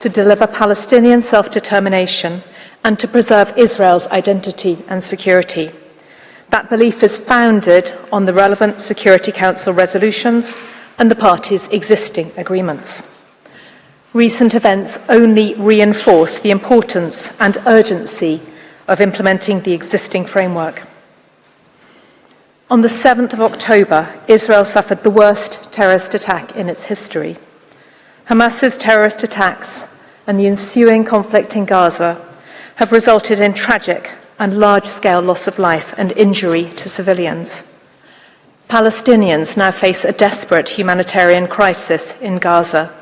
to deliver Palestinian self-determination and to preserve Israel's identity and security. That belief is founded on the relevant Security Council resolutions and the parties' existing agreements. Recent events only reinforce the importance and urgency of implementing the existing framework. On the 7th of October, Israel suffered the worst terrorist attack in its history. Hamas's terrorist attacks and the ensuing conflict in Gaza have resulted in tragic and large-scale loss of life and injury to civilians. Palestinians now face a desperate humanitarian crisis in Gaza.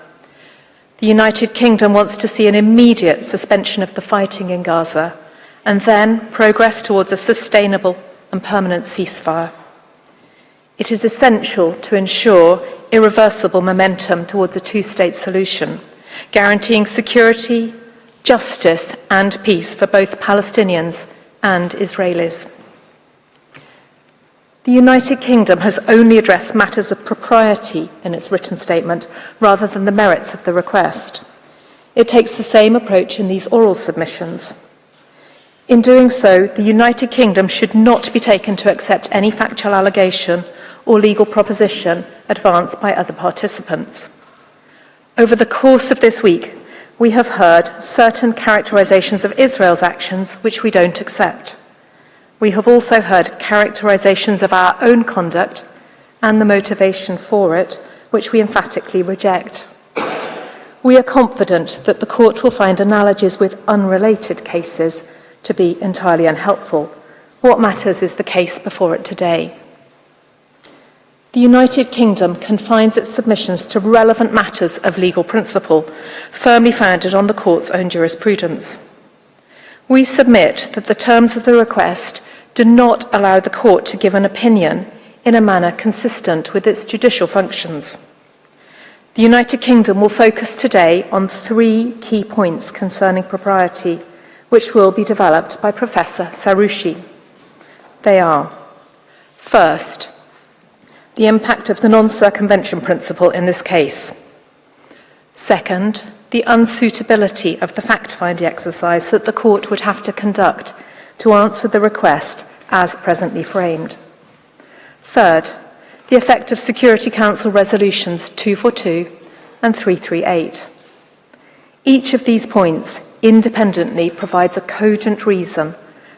The United Kingdom wants to see an immediate suspension of the fighting in Gaza and then progress towards a sustainable and permanent ceasefire. It is essential to ensure irreversible momentum towards a two-state solution, guaranteeing security, justice and peace for both Palestinians and Israelis. The United Kingdom has only addressed matters of propriety in its written statement rather than the merits of the request. It takes the same approach in these oral submissions. In doing so, the United Kingdom should not be taken to accept any factual allegation or legal proposition advanced by other participants. Over the course of this week, we have heard certain characterizations of Israel's actions which we don't accept. We have also heard characterizations of our own conduct and the motivation for it, which we emphatically reject. We are confident that the court will find analogies with unrelated cases to be entirely unhelpful. What matters is the case before it today. The United Kingdom confines its submissions to relevant matters of legal principle, firmly founded on the court's own jurisprudence. We submit that the terms of the request do not allow the court to give an opinion in a manner consistent with its judicial functions. The United Kingdom will focus today on three key points concerning propriety, which will be developed by Professor Saroushi. They are: first, the impact of the non-circumvention principle in this case. Second, the unsuitability of the fact-finding exercise that the court would have to conduct to answer the request as presently framed. Third, the effect of Security Council resolutions 242 and 338. Each of these points independently provides a cogent reason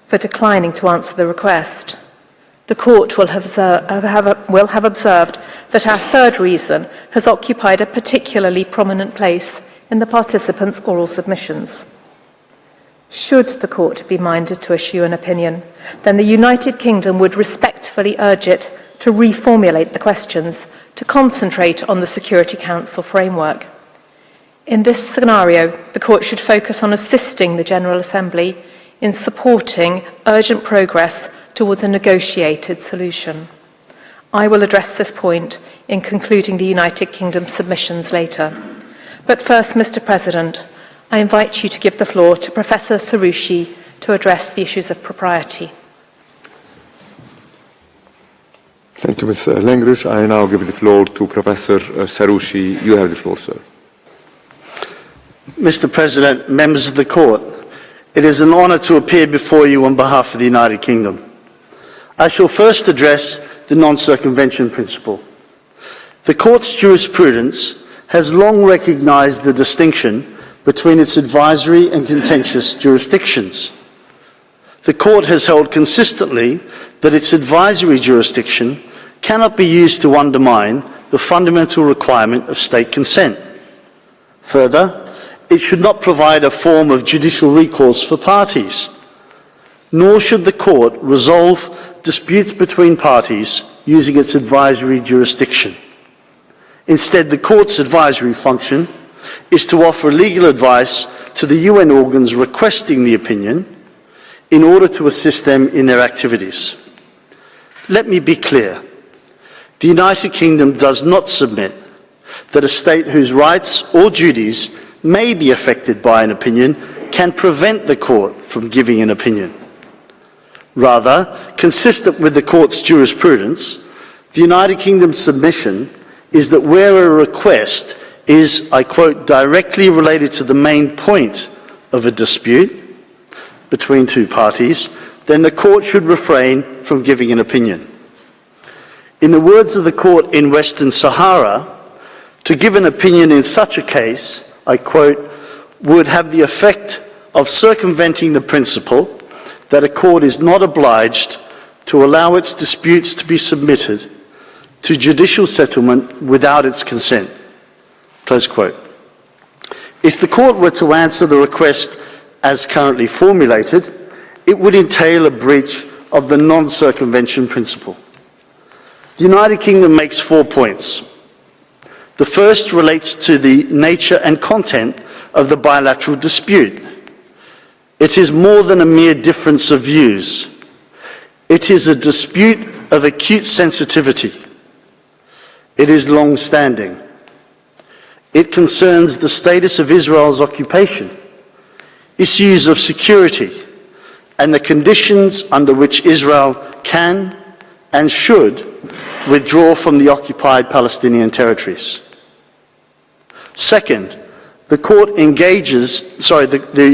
for declining to answer the request. The court will have observed that our third reason has occupied a particularly prominent place in the participants' oral submissions. Should the court be minded to issue an opinion, then the United Kingdom would respectfully urge it to reformulate the questions to concentrate on the Security Council framework. In this scenario, the court should focus on assisting the General Assembly in supporting urgent progress towards a negotiated solution. I will address this point in concluding the United Kingdom submissions later. But first, Mr. President, I invite you to give the floor to Professor Saroushi to address the issues of propriety. Thank you, Ms. Langrush. I now give the floor to Professor Saroushi. You have the floor, sir. Mr. President, members of the Court, it is an honour to appear before you on behalf of the United Kingdom. I shall first address the non-circumvention principle. The Court's jurisprudence has long recognised the distinction between its advisory and contentious jurisdictions. The Court has held consistently that its advisory jurisdiction cannot be used to undermine the fundamental requirement of state consent. Further, it should not provide a form of judicial recourse for parties, nor should the Court resolve disputes between parties using its advisory jurisdiction. Instead, the Court's advisory function is to offer legal advice to the UN organs requesting the opinion in order to assist them in their activities. Let me be clear. The United Kingdom does not submit that a state whose rights or duties may be affected by an opinion can prevent the Court from giving an opinion. Rather, consistent with the Court's jurisprudence, the United Kingdom's submission is that where a request is, I quote, directly related to the main point of a dispute between two parties, then the court should refrain from giving an opinion. In the words of the court in Western Sahara, to give an opinion in such a case, I quote, would have the effect of circumventing the principle that a court is not obliged to allow its disputes to be submitted to judicial settlement without its consent. Close quote. If the court were to answer the request as currently formulated, it would entail a breach of the non-circumvention principle. The United Kingdom makes 4 points. The first relates to the nature and content of the bilateral dispute. It is more than a mere difference of views. It is a dispute of acute sensitivity. It is long-standing. It concerns the status of Israel's occupation, issues of security, and the conditions under which Israel can and should withdraw from the occupied Palestinian territories. Second, the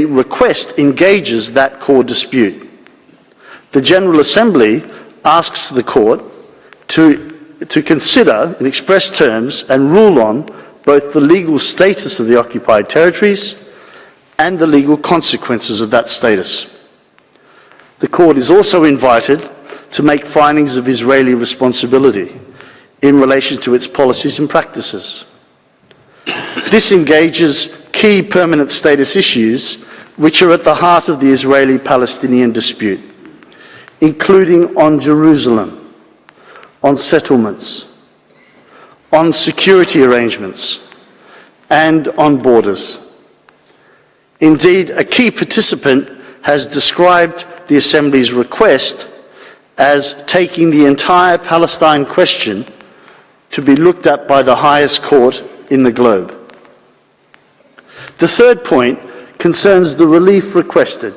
request engages that core dispute. The General Assembly asks the court to consider in express terms and rule on both the legal status of the occupied territories and the legal consequences of that status. The court is also invited to make findings of Israeli responsibility in relation to its policies and practices. This engages key permanent status issues which are at the heart of the Israeli-Palestinian dispute, including on Jerusalem, on settlements, on security arrangements, and on borders. Indeed, a key participant has described the Assembly's request as taking the entire Palestine question to be looked at by the highest court in the globe. The third point concerns the relief requested.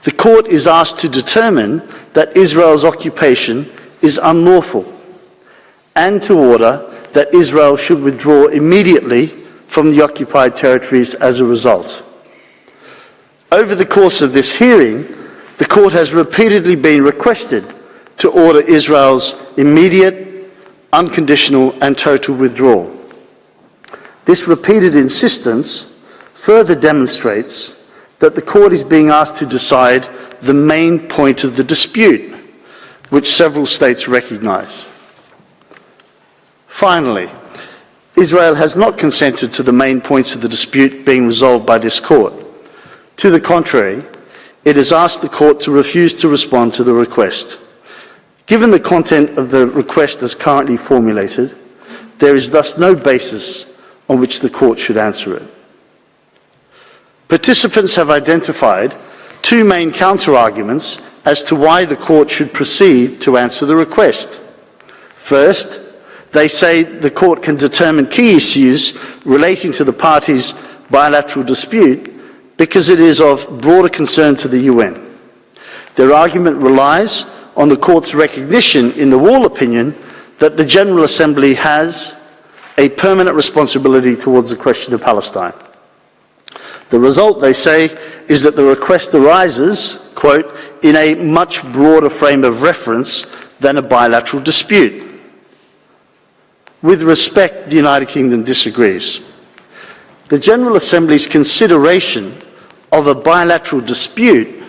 The court is asked to determine that Israel's occupation is unlawful and to order that Israel should withdraw immediately from the occupied territories as a result. Over the course of this hearing, the court has repeatedly been requested to order Israel's immediate, unconditional and total withdrawal. This repeated insistence further demonstrates that the court is being asked to decide the main point of the dispute, which several states recognize. Finally, Israel has not consented to the main points of the dispute being resolved by this court. To the contrary, it has asked the court to refuse to respond to the request. Given the content of the request as currently formulated, there is thus no basis on which the court should answer it. Participants have identified 2 main counter-arguments as to why the court should proceed to answer the request. First, they say the court can determine key issues relating to the parties' bilateral dispute because it is of broader concern to the UN. Their argument relies on the court's recognition in the Wall opinion that the General Assembly has a permanent responsibility towards the question of Palestine. The result, they say, is that the request arises, quote, in a much broader frame of reference than a bilateral dispute. With respect, the United Kingdom disagrees. The General Assembly's consideration of a bilateral dispute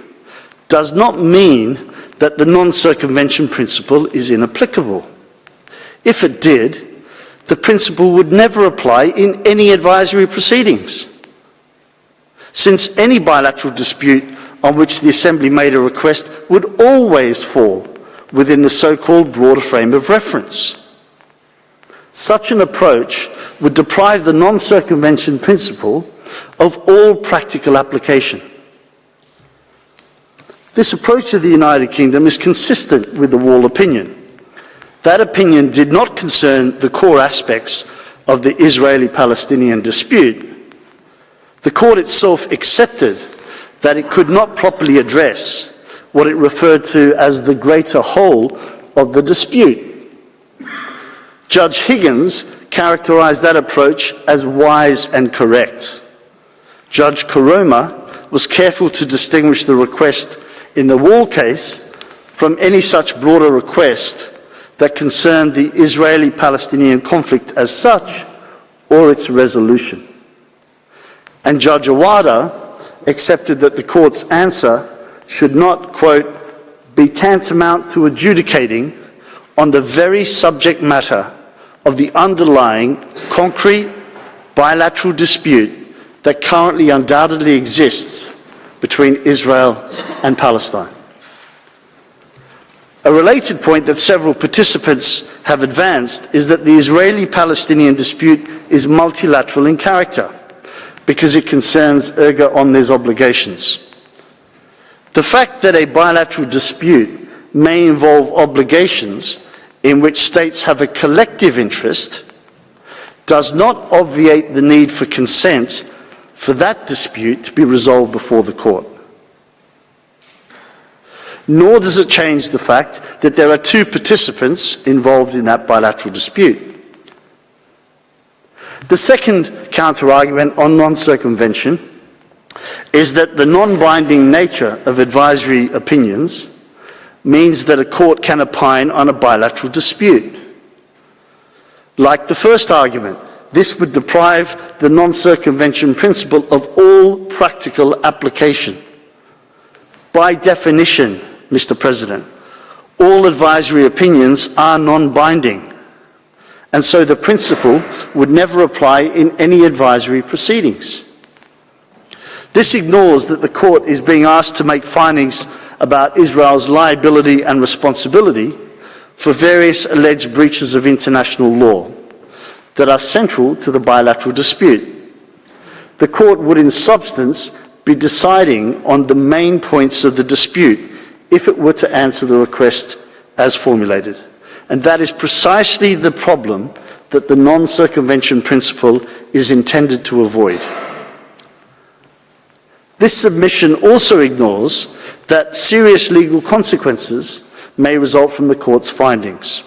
does not mean that the non-circumvention principle is inapplicable. If it did, the principle would never apply in any advisory proceedings, since any bilateral dispute on which the Assembly made a request would always fall within the so-called broader frame of reference. Such an approach would deprive the non-circumvention principle of all practical application. This approach to the United Kingdom is consistent with the Wall opinion. That opinion did not concern the core aspects of the Israeli-Palestinian dispute. The court itself accepted that it could not properly address what it referred to as the greater whole of the dispute. Judge Higgins characterized that approach as wise and correct. Judge Karoma was careful to distinguish the request in the Wall case from any such broader request that concerned the Israeli-Palestinian conflict as such or its resolution. And Judge Awada accepted that the court's answer should not, quote, be tantamount to adjudicating on the very subject matter of the underlying concrete bilateral dispute that currently undoubtedly exists between Israel and Palestine. A related point that several participants have advanced is that the Israeli-Palestinian dispute is multilateral in character because it concerns erga omnes obligations. The fact that a bilateral dispute may involve obligations in which states have a collective interest does not obviate the need for consent for that dispute to be resolved before the court. Nor does it change the fact that there are two participants involved in that bilateral dispute. The second counter-argument on non-circumvention is that the non-binding nature of advisory opinions means that a court can opine on a bilateral dispute. Like the first argument, this would deprive the non-circumvention principle of all practical application. By definition, Mr. President, all advisory opinions are non-binding, and so the principle would never apply in any advisory proceedings. This ignores that the court is being asked to make findings about Israel's liability and responsibility for various alleged breaches of international law that are central to the bilateral dispute. The court would in substance be deciding on the main points of the dispute if it were to answer the request as formulated. And that is precisely the problem that the non-circumvention principle is intended to avoid. This submission also ignores that serious legal consequences may result from the court's findings.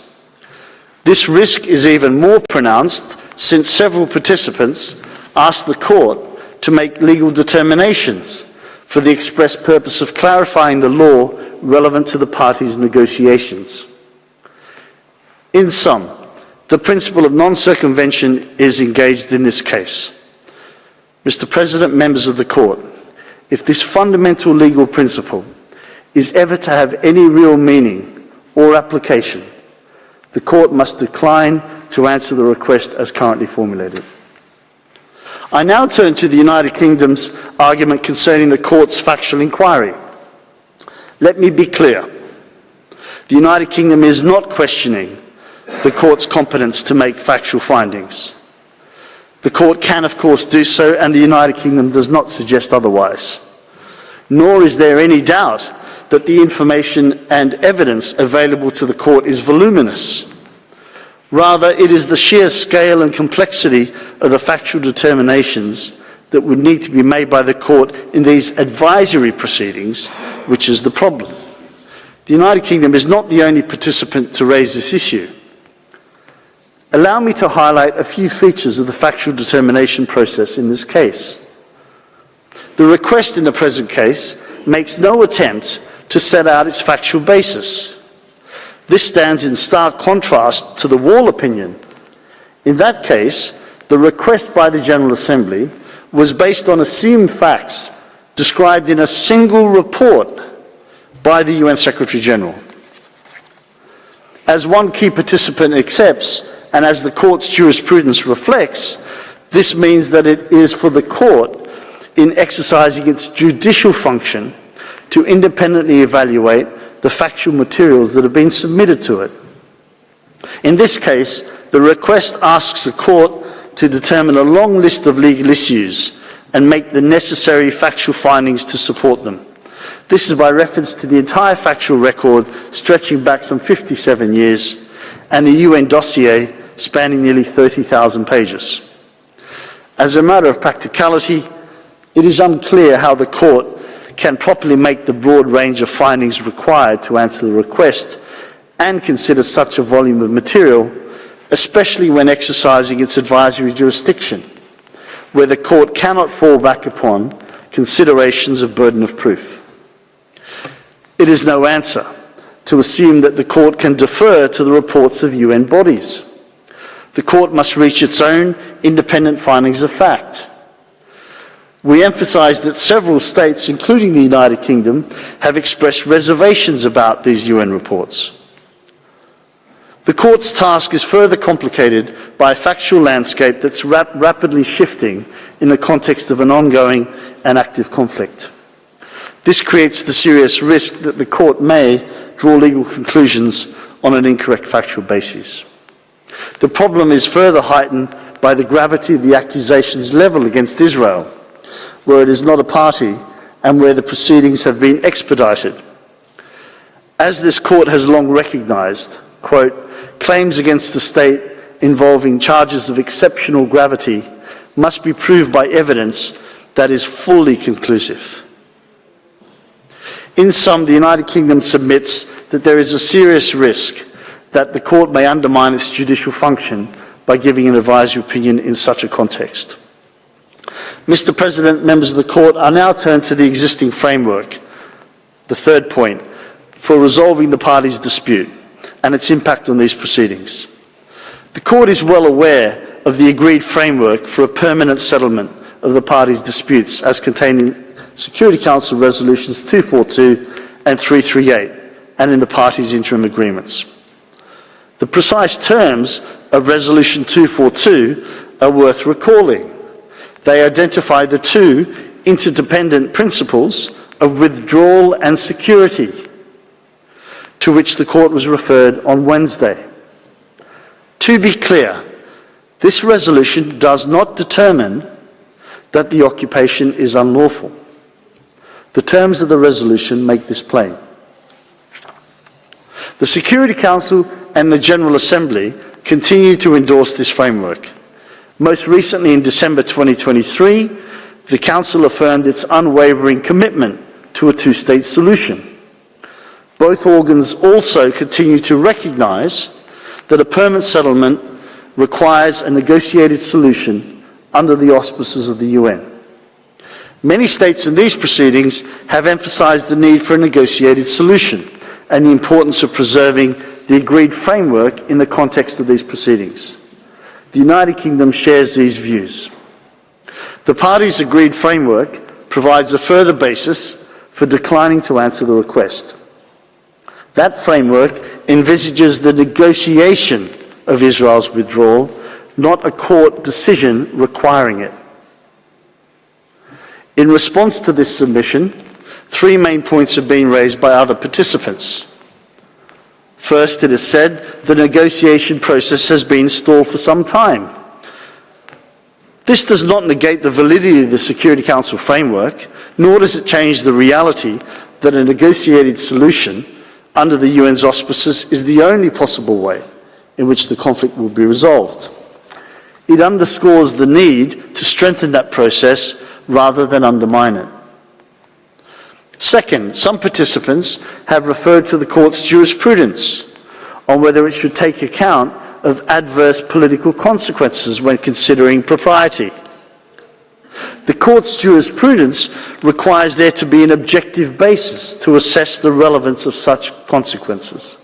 This risk is even more pronounced since several participants asked the court to make legal determinations for the express purpose of clarifying the law relevant to the parties' negotiations. In sum, the principle of non-circumvention is engaged in this case. Mr. President, members of the court, if this fundamental legal principle is ever to have any real meaning or application, the court must decline to answer the request as currently formulated. I now turn to the United Kingdom's argument concerning the court's factual inquiry. Let me be clear. The United Kingdom is not questioning the court's competence to make factual findings. The court can, of course, do so, and the United Kingdom does not suggest otherwise. Nor is there any doubt that the information and evidence available to the court is voluminous. Rather, it is the sheer scale and complexity of the factual determinations that would need to be made by the court in these advisory proceedings which is the problem. The United Kingdom is not the only participant to raise this issue. Allow me to highlight a few features of the factual determination process in this case. The request in the present case makes no attempt to set out its factual basis. This stands in stark contrast to the Wall opinion. In that case, the request by the General Assembly was based on assumed facts described in a single report by the UN Secretary General. As one key participant accepts, and as the court's jurisprudence reflects, this means that it is for the court, in exercising its judicial function, to independently evaluate the factual materials that have been submitted to it. In this case, the request asks the court to determine a long list of legal issues and make the necessary factual findings to support them. This is by reference to the entire factual record stretching back some 57 years and the UN dossier spanning nearly 30,000 pages. As a matter of practicality, it is unclear how the court can properly make the broad range of findings required to answer the request and consider such a volume of material especially when exercising its advisory jurisdiction, where the court cannot fall back upon considerations of burden of proof. It is no answer to assume that the court can defer to the reports of UN bodies. The court must reach its own independent findings of fact. We emphasise that several states, including the United Kingdom, have expressed reservations about these UN reports. The court's task is further complicated by a factual landscape that's rapidly shifting in the context of an ongoing and active conflict. This creates the serious risk that the court may draw legal conclusions on an incorrect factual basis. The problem is further heightened by the gravity of the accusations levelled against Israel, where it is not a party and where the proceedings have been expedited. As this court has long recognised, quote, claims against the state involving charges of exceptional gravity must be proved by evidence that is fully conclusive. In sum, the United Kingdom submits that there is a serious risk that the court may undermine its judicial function by giving an advisory opinion in such a context. Mr. President, members of the court, I now turn to the existing framework, the third point, for resolving the parties' dispute and its impact on these proceedings. The court is well aware of the agreed framework for a permanent settlement of the parties' disputes as contained in Security Council Resolutions 242 and 338 and in the parties' interim agreements. The precise terms of Resolution 242 are worth recalling. They identify the two interdependent principles of withdrawal and security, to which the court was referred on Wednesday. To be clear, this resolution does not determine that the occupation is unlawful. The terms of the resolution make this plain. The Security Council and the General Assembly continue to endorse this framework. Most recently, in December 2023, the Council affirmed its unwavering commitment to a two-state solution. Both organs also continue to recognise that a permanent settlement requires a negotiated solution under the auspices of the UN. Many states in these proceedings have emphasised the need for a negotiated solution and the importance of preserving the agreed framework in the context of these proceedings. The United Kingdom shares these views. The parties' agreed framework provides a further basis for declining to answer the request. That framework envisages the negotiation of Israel's withdrawal, not a court decision requiring it. In response to this submission, three main points have been raised by other participants. First, it is said the negotiation process has been stalled for some time. This does not negate the validity of the Security Council framework, nor does it change the reality that a negotiated solution under the UN's auspices is the only possible way in which the conflict will be resolved. It underscores the need to strengthen that process rather than undermine it. Second, some participants have referred to the court's jurisprudence on whether it should take account of adverse political consequences when considering propriety. The court's jurisprudence requires there to be an objective basis to assess the relevance of such consequences.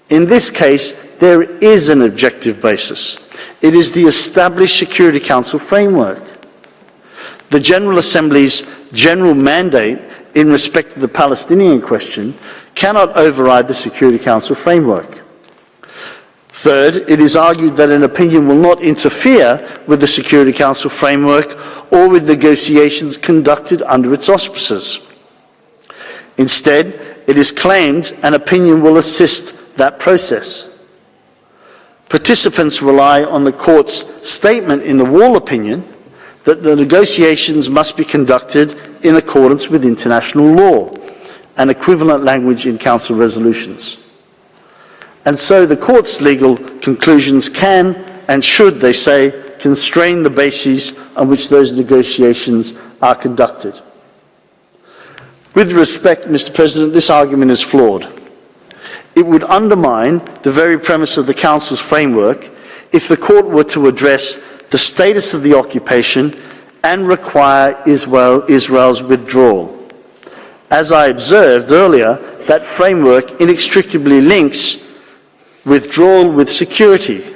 In this case, there is an objective basis. It is the established Security Council framework. The General Assembly's general mandate in respect of the Palestinian question cannot override the Security Council framework. Third, it is argued that an opinion will not interfere with the Security Council framework or with negotiations conducted under its auspices. Instead, it is claimed an opinion will assist that process. Participants rely on the court's statement in the Wall opinion that the negotiations must be conducted in accordance with international law and equivalent language in Council resolutions. And so the court's legal conclusions can and should, they say, constrain the bases on which those negotiations are conducted. With respect, Mr. President, this argument is flawed. It would undermine the very premise of the Council's framework if the court were to address the status of the occupation and require Israel's withdrawal. As I observed earlier, that framework inextricably links withdrawal with security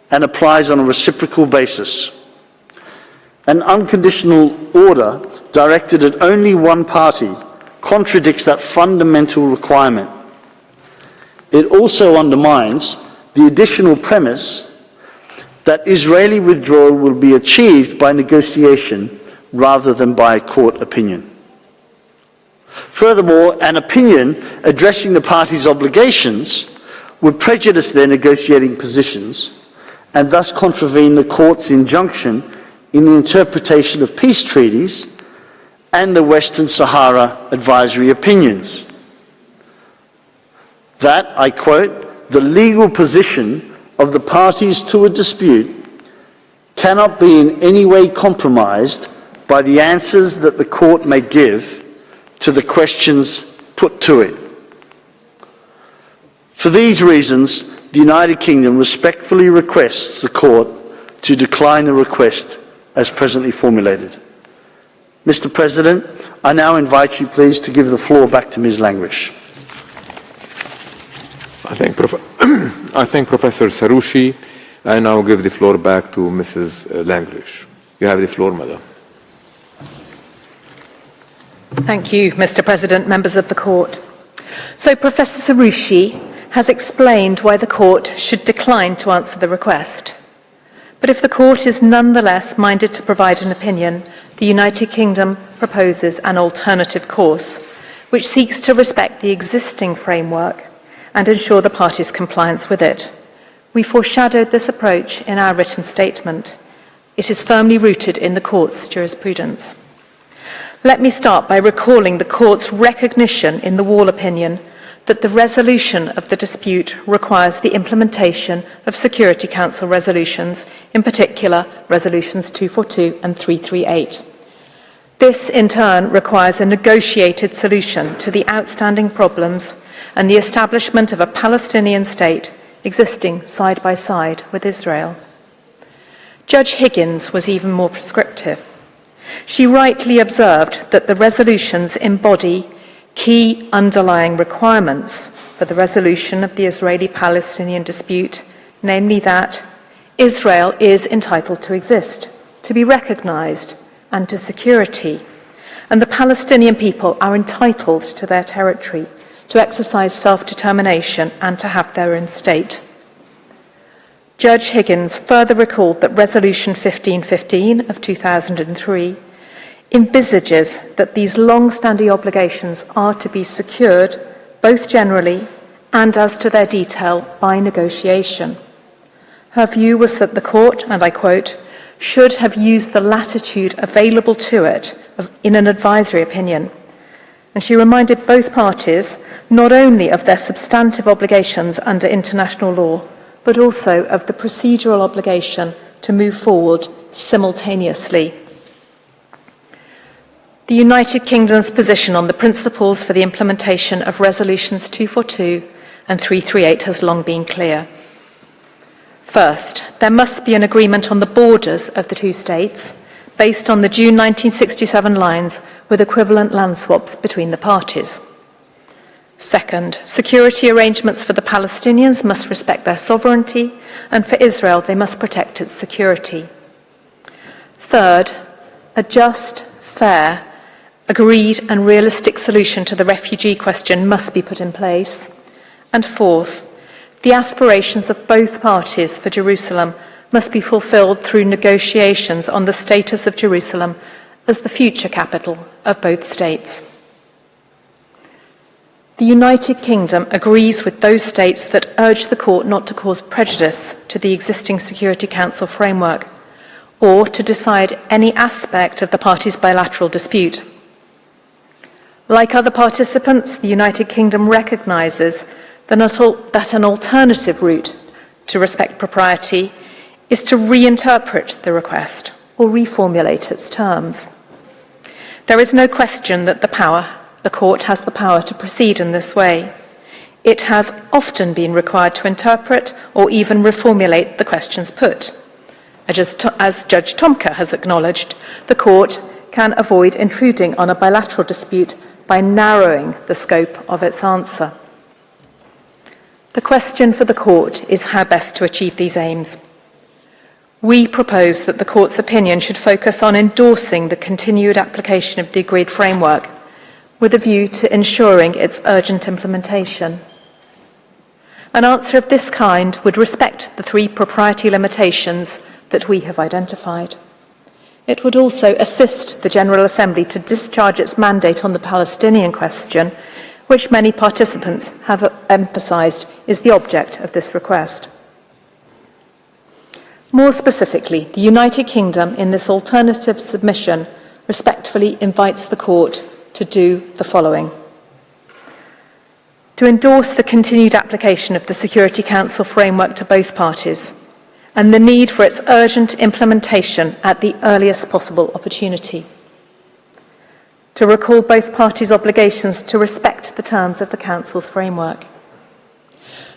and applies on a reciprocal basis. An unconditional order directed at only one party contradicts that fundamental requirement. It also undermines the additional premise that Israeli withdrawal will be achieved by negotiation rather than by court opinion. Furthermore, an opinion addressing the parties' obligations would prejudice their negotiating positions and thus contravene the court's injunction in the interpretation of peace treaties and the Western Sahara advisory opinions. That, I quote, the legal position of the parties to a dispute cannot be in any way compromised by the answers that the court may give to the questions put to it. For these reasons, the United Kingdom respectfully requests the court to decline the request as presently formulated. Mr. President, I now invite you please to give the floor back to Ms. Langrish. I thank Professor Saroushi. I now give the floor back to Mrs. Langrish. You have the floor, Madam. Thank you, Mr. President, members of the court. So Professor Saroushi has explained why the court should decline to answer the request. But if the court is nonetheless minded to provide an opinion, the United Kingdom proposes an alternative course, which seeks to respect the existing framework and ensure the parties' compliance with it. We foreshadowed this approach in our written statement. It is firmly rooted in the court's jurisprudence. Let me start by recalling the court's recognition in the Wall opinion that the resolution of the dispute requires the implementation of Security Council resolutions, in particular Resolutions 242 and 338. This, in turn, requires a negotiated solution to the outstanding problems and the establishment of a Palestinian state existing side by side with Israel. Judge Higgins was even more prescriptive. She rightly observed that the resolutions embody key underlying requirements for the resolution of the Israeli-Palestinian dispute, namely that Israel is entitled to exist, to be recognized, and to security, and the Palestinian people are entitled to their territory, to exercise self-determination and to have their own state. Judge Higgins further recalled that Resolution 1515 of 2003 envisages that these long-standing obligations are to be secured both generally and as to their detail by negotiation. Her view was that the court, and I quote, should have used the latitude available to it in an advisory opinion. And she reminded both parties not only of their substantive obligations under international law, but also of the procedural obligation to move forward simultaneously. The United Kingdom's position on the principles for the implementation of Resolutions 242 and 338 has long been clear. First, there must be an agreement on the borders of the two states based on the June 1967 lines with equivalent land swaps between the parties. Second, security arrangements for the Palestinians must respect their sovereignty, and for Israel they must protect its security. Third, a just, fair, agreed and realistic solution to the refugee question must be put in place. And fourth, the aspirations of both parties for Jerusalem must be fulfilled through negotiations on the status of Jerusalem as the future capital of both states. The United Kingdom agrees with those states that urge the court not to cause prejudice to the existing Security Council framework or to decide any aspect of the parties' bilateral dispute. Like other participants, the United Kingdom recognises that an alternative route to respect propriety is to reinterpret the request or reformulate its terms. There is no question that the court has the power to proceed in this way. It has often been required to interpret or even reformulate the questions put. As Judge Tomka has acknowledged, the Court can avoid intruding on a bilateral dispute by narrowing the scope of its answer. The question for the Court is how best to achieve these aims. We propose that the Court's opinion should focus on endorsing the continued application of the agreed framework with a view to ensuring its urgent implementation. An answer of this kind would respect the 3 propriety limitations that we have identified. It would also assist the General Assembly to discharge its mandate on the Palestinian question, which many participants have emphasised is the object of this request. More specifically, the United Kingdom in this alternative submission respectfully invites the Court to do the following: to endorse the continued application of the Security Council framework to both parties and the need for its urgent implementation at the earliest possible opportunity, to recall both parties' obligations to respect the terms of the Council's framework,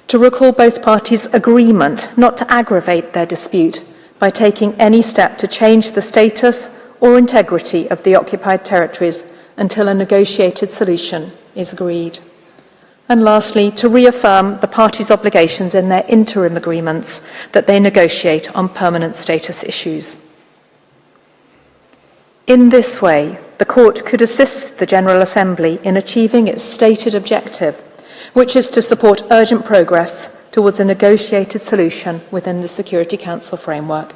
to recall both parties' agreement not to aggravate their dispute by taking any step to change the status or integrity of the occupied territories until a negotiated solution is agreed. And lastly, to reaffirm the parties' obligations in their interim agreements that they negotiate on permanent status issues. In this way, the Court could assist the General Assembly in achieving its stated objective, which is to support urgent progress towards a negotiated solution within the Security Council framework.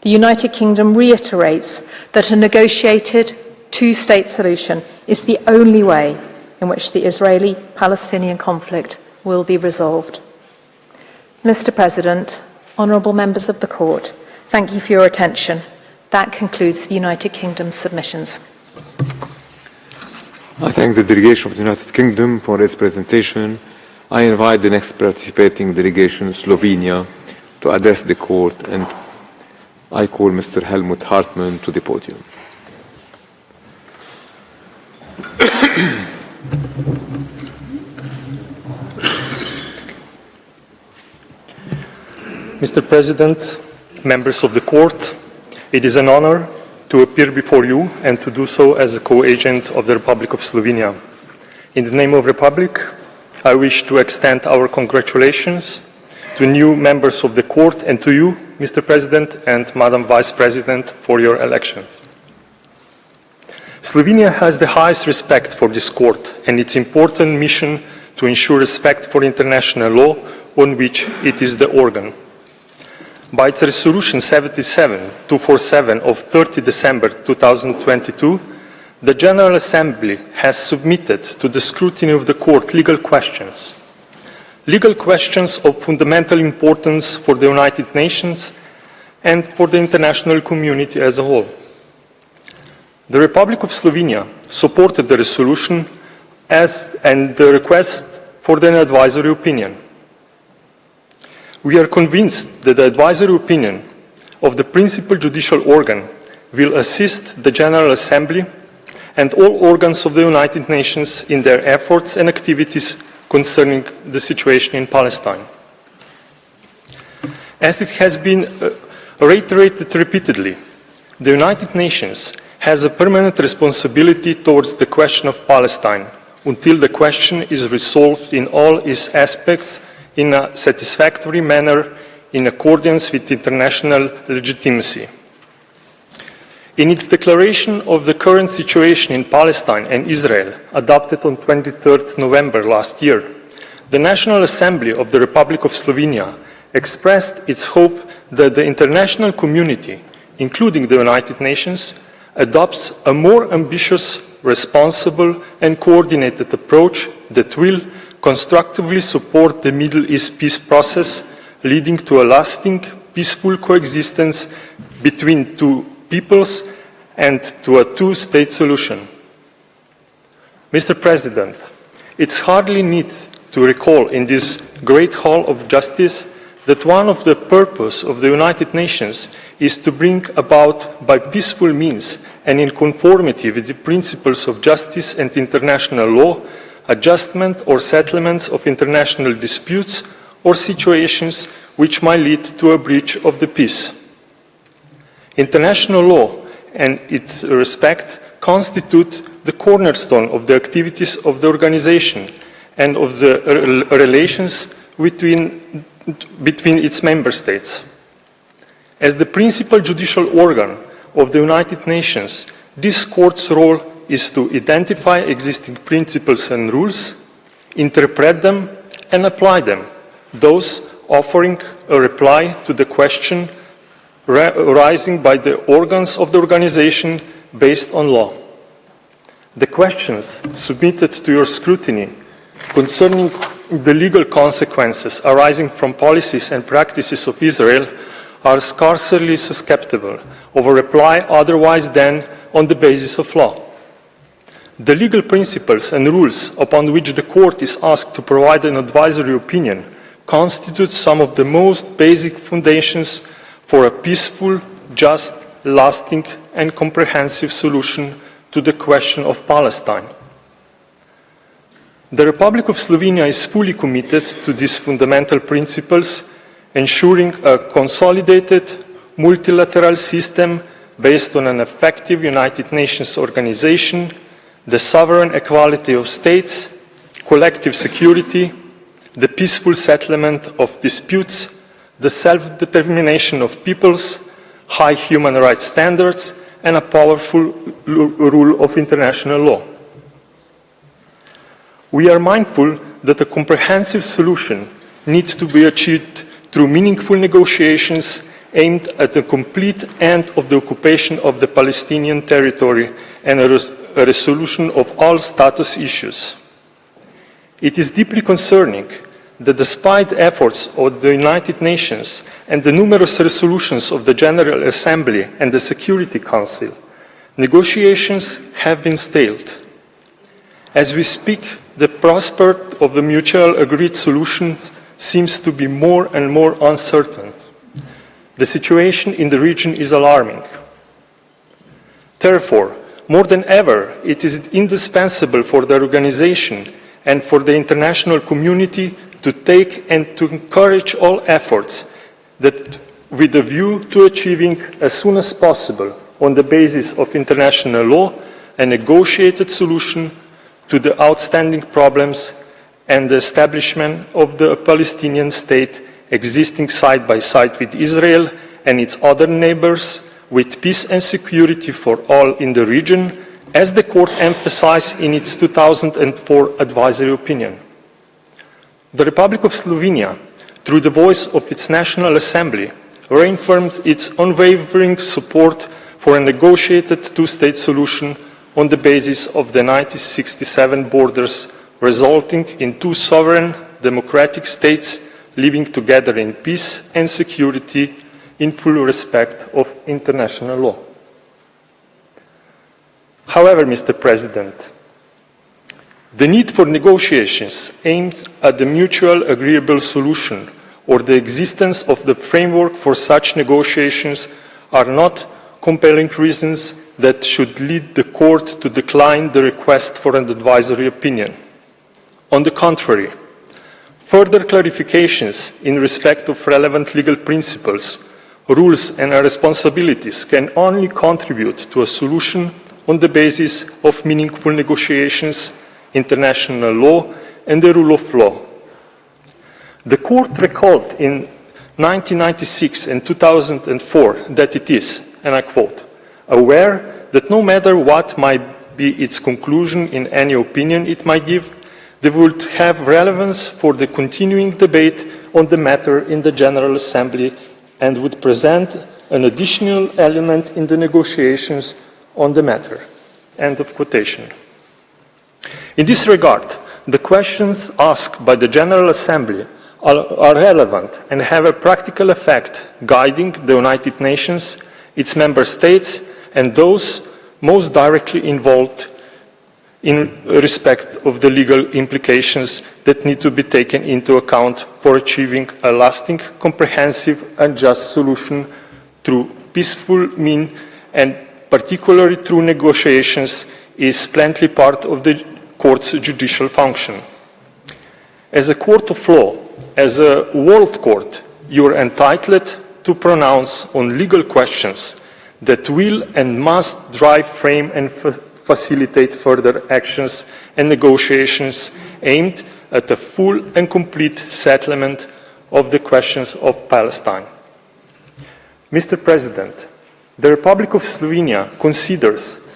The United Kingdom reiterates that a negotiated 2-state solution is the only way in which the Israeli-Palestinian conflict will be resolved. Mr. President, honourable members of the Court, thank you for your attention. That concludes the United Kingdom's submissions. I thank the delegation of the United Kingdom for its presentation. I invite the next participating delegation, Slovenia, to address the Court, and I call Mr. Helmut Hartmann to the podium. Mr. President, members of the Court, it is an honor to appear before you and to do so as a co-agent of the Republic of Slovenia. In the name of the Republic, I wish to extend our congratulations to new members of the Court and to you, Mr. President and Madam Vice President, for your elections. Slovenia has the highest respect for this Court and its important mission to ensure respect for international law on which it is the organ. By its Resolution 77-247 of 30 December 2022, the General Assembly has submitted to the scrutiny of the Court legal questions of fundamental importance for the United Nations and for the international community as a whole. The Republic of Slovenia supported the resolution and the request for an advisory opinion. We are convinced that the advisory opinion of the principal judicial organ will assist the General Assembly and all organs of the United Nations in their efforts and activities concerning the situation in Palestine. As it has been reiterated repeatedly, the United Nations has a permanent responsibility towards the question of Palestine until the question is resolved in all its aspects in a satisfactory manner in accordance with international legitimacy. In its declaration of the current situation in Palestine and Israel, adopted on 23 November last year, the National Assembly of the Republic of Slovenia expressed its hope that the international community, including the United Nations, adopts a more ambitious, responsible and coordinated approach that will constructively support the Middle East peace process, leading to a lasting, peaceful coexistence between two peoples and to a 2-state solution. Mr. President, it's hardly need to recall in this great hall of justice that one of the purposes of the United Nations is to bring about by peaceful means and in conformity with the principles of justice and international law adjustment or settlements of international disputes or situations which might lead to a breach of the peace. International law and its respect constitute the cornerstone of the activities of the organization and of the relations between its member states. As the principal judicial organ of the United Nations, this court's role is to identify existing principles and rules, interpret them, and apply them, thus offering a reply to the question arising by the organs of the organization based on law. The questions submitted to your scrutiny concerning the legal consequences arising from policies and practices of Israel are scarcely susceptible of a reply otherwise than on the basis of law. The legal principles and rules upon which the court is asked to provide an advisory opinion constitute some of the most basic foundations for a peaceful, just, lasting, and comprehensive solution to the question of Palestine. The Republic of Slovenia is fully committed to these fundamental principles, ensuring a consolidated multilateral system based on an effective United Nations organization, the sovereign equality of states, collective security, the peaceful settlement of disputes, the self-determination of peoples, high human rights standards, and a powerful rule of international law. We are mindful that a comprehensive solution needs to be achieved through meaningful negotiations aimed at the complete end of the occupation of the Palestinian territory and a resolution of all status issues. It is deeply concerning that despite efforts of the United Nations and the numerous resolutions of the General Assembly and the Security Council, negotiations have been stalled. As we speak, the prospect of the mutual agreed solution seems to be more and more uncertain. The situation in the region is alarming. Therefore, more than ever, it is indispensable for the organization and for the international community to take and to encourage all efforts that, with a view to achieving as soon as possible, on the basis of international law, a negotiated solution to the outstanding problems and the establishment of the Palestinian state existing side by side with Israel and its other neighbors, with peace and security for all in the region, as the court emphasized in its 2004 advisory opinion. The Republic of Slovenia, through the voice of its National Assembly, reaffirms its unwavering support for a negotiated two-state solution on the basis of the 1967 borders, resulting in two sovereign democratic states living together in peace and security in full respect of international law. However, Mr. President, the need for negotiations aimed at the mutual agreeable solution or the existence of the framework for such negotiations are not compelling reasons that should lead the court to decline the request for an advisory opinion. On the contrary, further clarifications in respect of relevant legal principles, rules and responsibilities can only contribute to a solution on the basis of meaningful negotiations, international law, and the rule of law. The court recalled in 1996 and 2004 that it is, and I quote, aware that no matter what might be its conclusion in any opinion it might give, they would have relevance for the continuing debate on the matter in the General Assembly and would present an additional element in the negotiations on the matter. End of quotation. In this regard, the questions asked by the General Assembly are relevant and have a practical effect guiding the United Nations, its member states, and those most directly involved in respect of the legal implications that need to be taken into account for achieving a lasting, comprehensive, and just solution through peaceful means, and particularly through negotiations, is plenty part of the court's judicial function. As a court of law, as a world court, you are entitled to pronounce on legal questions that will and must drive, frame, and facilitate further actions and negotiations aimed at a full and complete settlement of the questions of Palestine. Mr. President, the Republic of Slovenia considers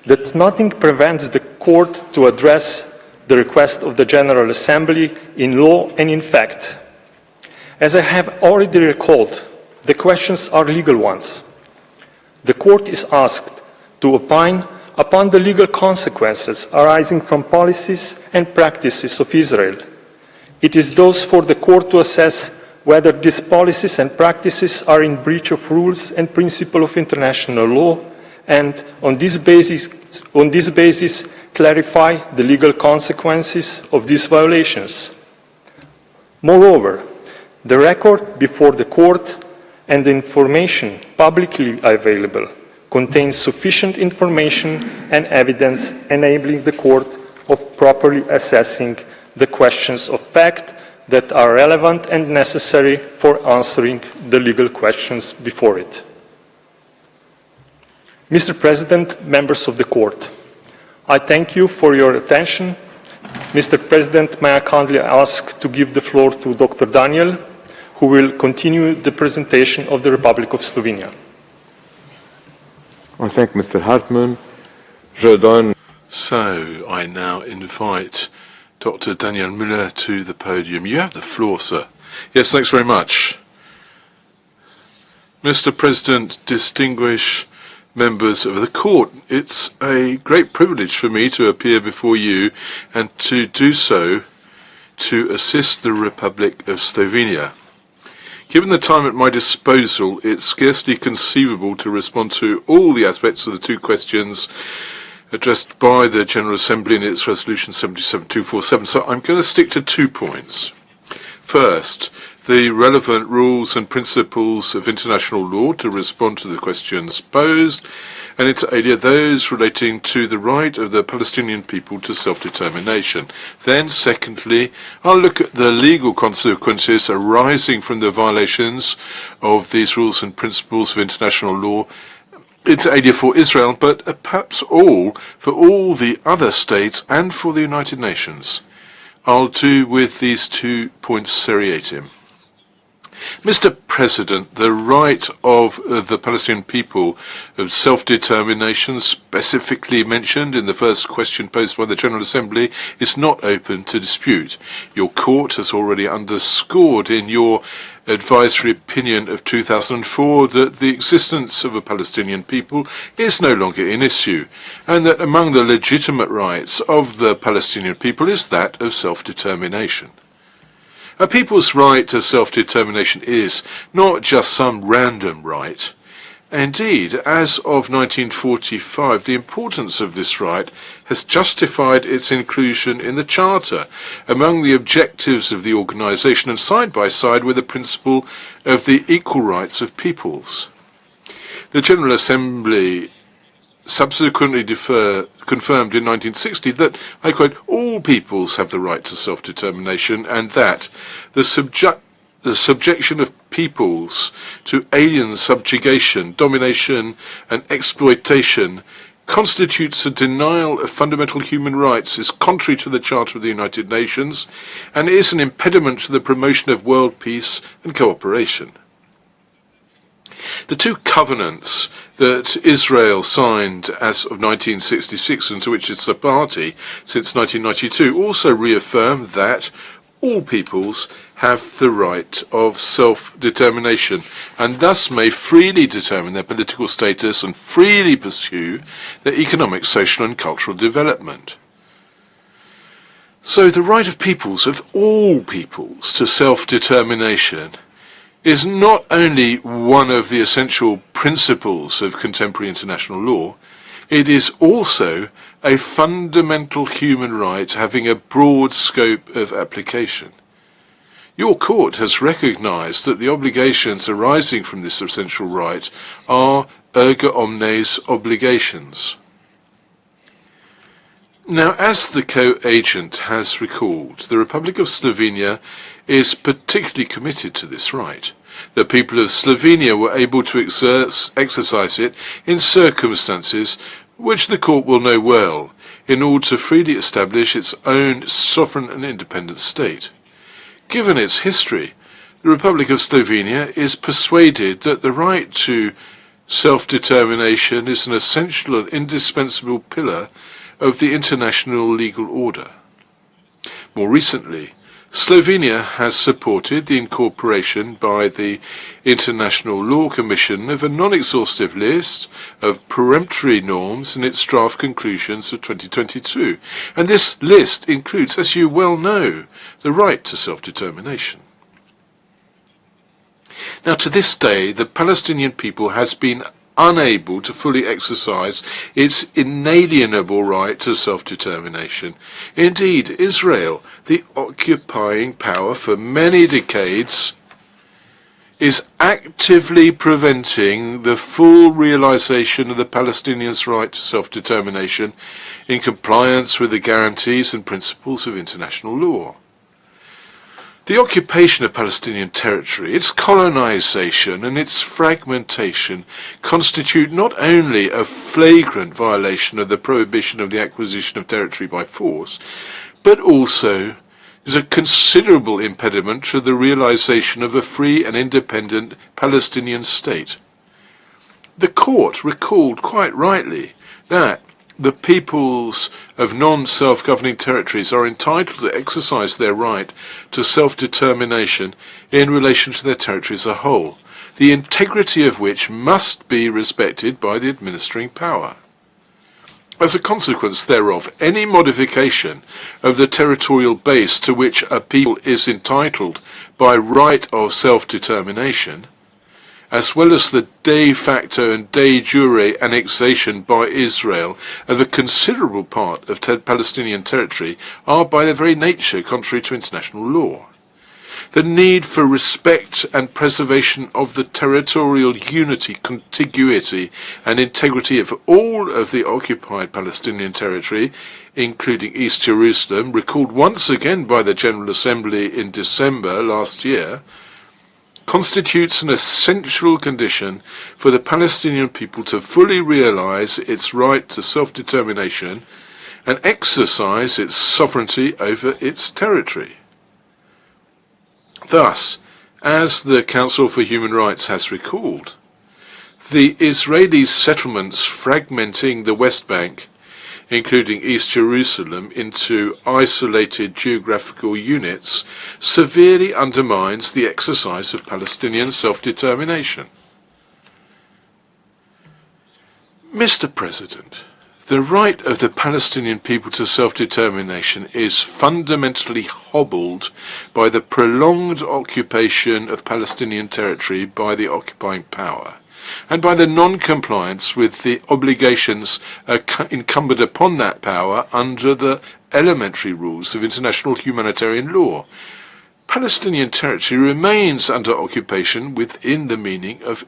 that nothing prevents the court to address the request of the General Assembly in law and in fact. As I have already recalled, the questions are legal ones. The court is asked to opine upon the legal consequences arising from policies and practices of Israel. It is thus for the court to assess whether these policies and practices are in breach of rules and principles of international law, and on this basis clarify the legal consequences of these violations. Moreover, the record before the court and the information publicly available contains sufficient information and evidence enabling the court of properly assessing the questions of fact that are relevant and necessary for answering the legal questions before it. Mr. President, members of the court, I thank you for your attention. Mr. President, may I kindly ask to give the floor to Dr. Daniel, who will continue the presentation of the Republic of Slovenia. I thank Mr. Hartmann. So I now invite Dr. Daniel Müller to the podium. You have the floor, sir. Yes, thanks very much. Mr. President, distinguished members of the court, it's a great privilege for me to appear before you and to do so to assist the Republic of Slovenia. Given the time at my disposal, it's scarcely conceivable to respond to all the aspects of the two questions addressed by the General Assembly in its Resolution 77247, so I'm going to stick to 2 points. First, the relevant rules and principles of international law to respond to the questions posed, and inter alia those relating to the right of the Palestinian people to self-determination. Then, secondly, I'll look at the legal consequences arising from the violations of these rules and principles of international law, inter alia for Israel, but perhaps all for all the other states and for the United Nations. I'll do with these 2 points seriatim. Mr. President, the right of the Palestinian people of self-determination, specifically mentioned in the first question posed by the General Assembly, is not open to dispute. Your court has already underscored in your advisory opinion of 2004 that the existence of a Palestinian people is no longer an issue, and that among the legitimate rights of the Palestinian people is that of self-determination. A people's right to self-determination is not just some random right. Indeed, as of 1945, the importance of this right has justified its inclusion in the Charter among the objectives of the organisation and side by side with the principle of the equal rights of peoples. The General Assembly subsequently confirmed in 1960 that, I quote, all peoples have the right to self-determination and that the subjection of peoples to alien subjugation, domination and exploitation constitutes a denial of fundamental human rights, is contrary to the Charter of the United Nations and is an impediment to the promotion of world peace and cooperation. The 2 covenants that Israel signed as of 1966 and to which it's a party since 1992 also reaffirm that all peoples have the right of self-determination and thus may freely determine their political status and freely pursue their economic, social and cultural development. So the right of peoples, of all peoples, to self-determination is not only one of the essential principles of contemporary international law, it is also a fundamental human right having a broad scope of application. Your court has recognized that the obligations arising from this essential right are erga omnes obligations. Now, as the co-agent has recalled, the Republic of Slovenia is particularly committed to this right. The people of Slovenia were able to exercise it in circumstances which the court will know well, in order to freely establish its own sovereign and independent state. Given its history, the Republic of Slovenia is persuaded that the right to self-determination is an essential and indispensable pillar of the international legal order. More recently, Slovenia has supported the incorporation by the International Law Commission of a non-exhaustive list of peremptory norms in its draft conclusions of 2022, and this list includes, as you well know, the right to self-determination. Now, to this day, the Palestinian people has been unable to fully exercise its inalienable right to self-determination. Indeed, Israel, the occupying power for many decades, is actively preventing the full realization of the Palestinians' right to self-determination in compliance with the guarantees and principles of international law. The occupation of Palestinian territory, its colonization and its fragmentation constitute not only a flagrant violation of the prohibition of the acquisition of territory by force, but also is a considerable impediment to the realization of a free and independent Palestinian state. The court recalled quite rightly that the peoples of non-self-governing territories are entitled to exercise their right to self-determination in relation to their territory as a whole, the integrity of which must be respected by the administering power. As a consequence thereof, any modification of the territorial base to which a people is entitled by right of self-determination, as well as the de facto and de jure annexation by Israel of a considerable part of Palestinian territory, are by their very nature contrary to international law. The need for respect and preservation of the territorial unity, contiguity and integrity of all of the occupied Palestinian territory, including East Jerusalem, recalled once again by the General Assembly in December last year, constitutes an essential condition for the Palestinian people to fully realize its right to self-determination and exercise its sovereignty over its territory. Thus, as the Council for Human Rights has recalled, the Israeli settlements fragmenting the West Bank, including East Jerusalem, into isolated geographical units, severely undermines the exercise of Palestinian self-determination. Mr. President, the right of the Palestinian people to self-determination is fundamentally hobbled by the prolonged occupation of Palestinian territory by the occupying power, and by the non-compliance with the obligations incumbent upon that power under the elementary rules of international humanitarian law. Palestinian territory remains under occupation within the meaning of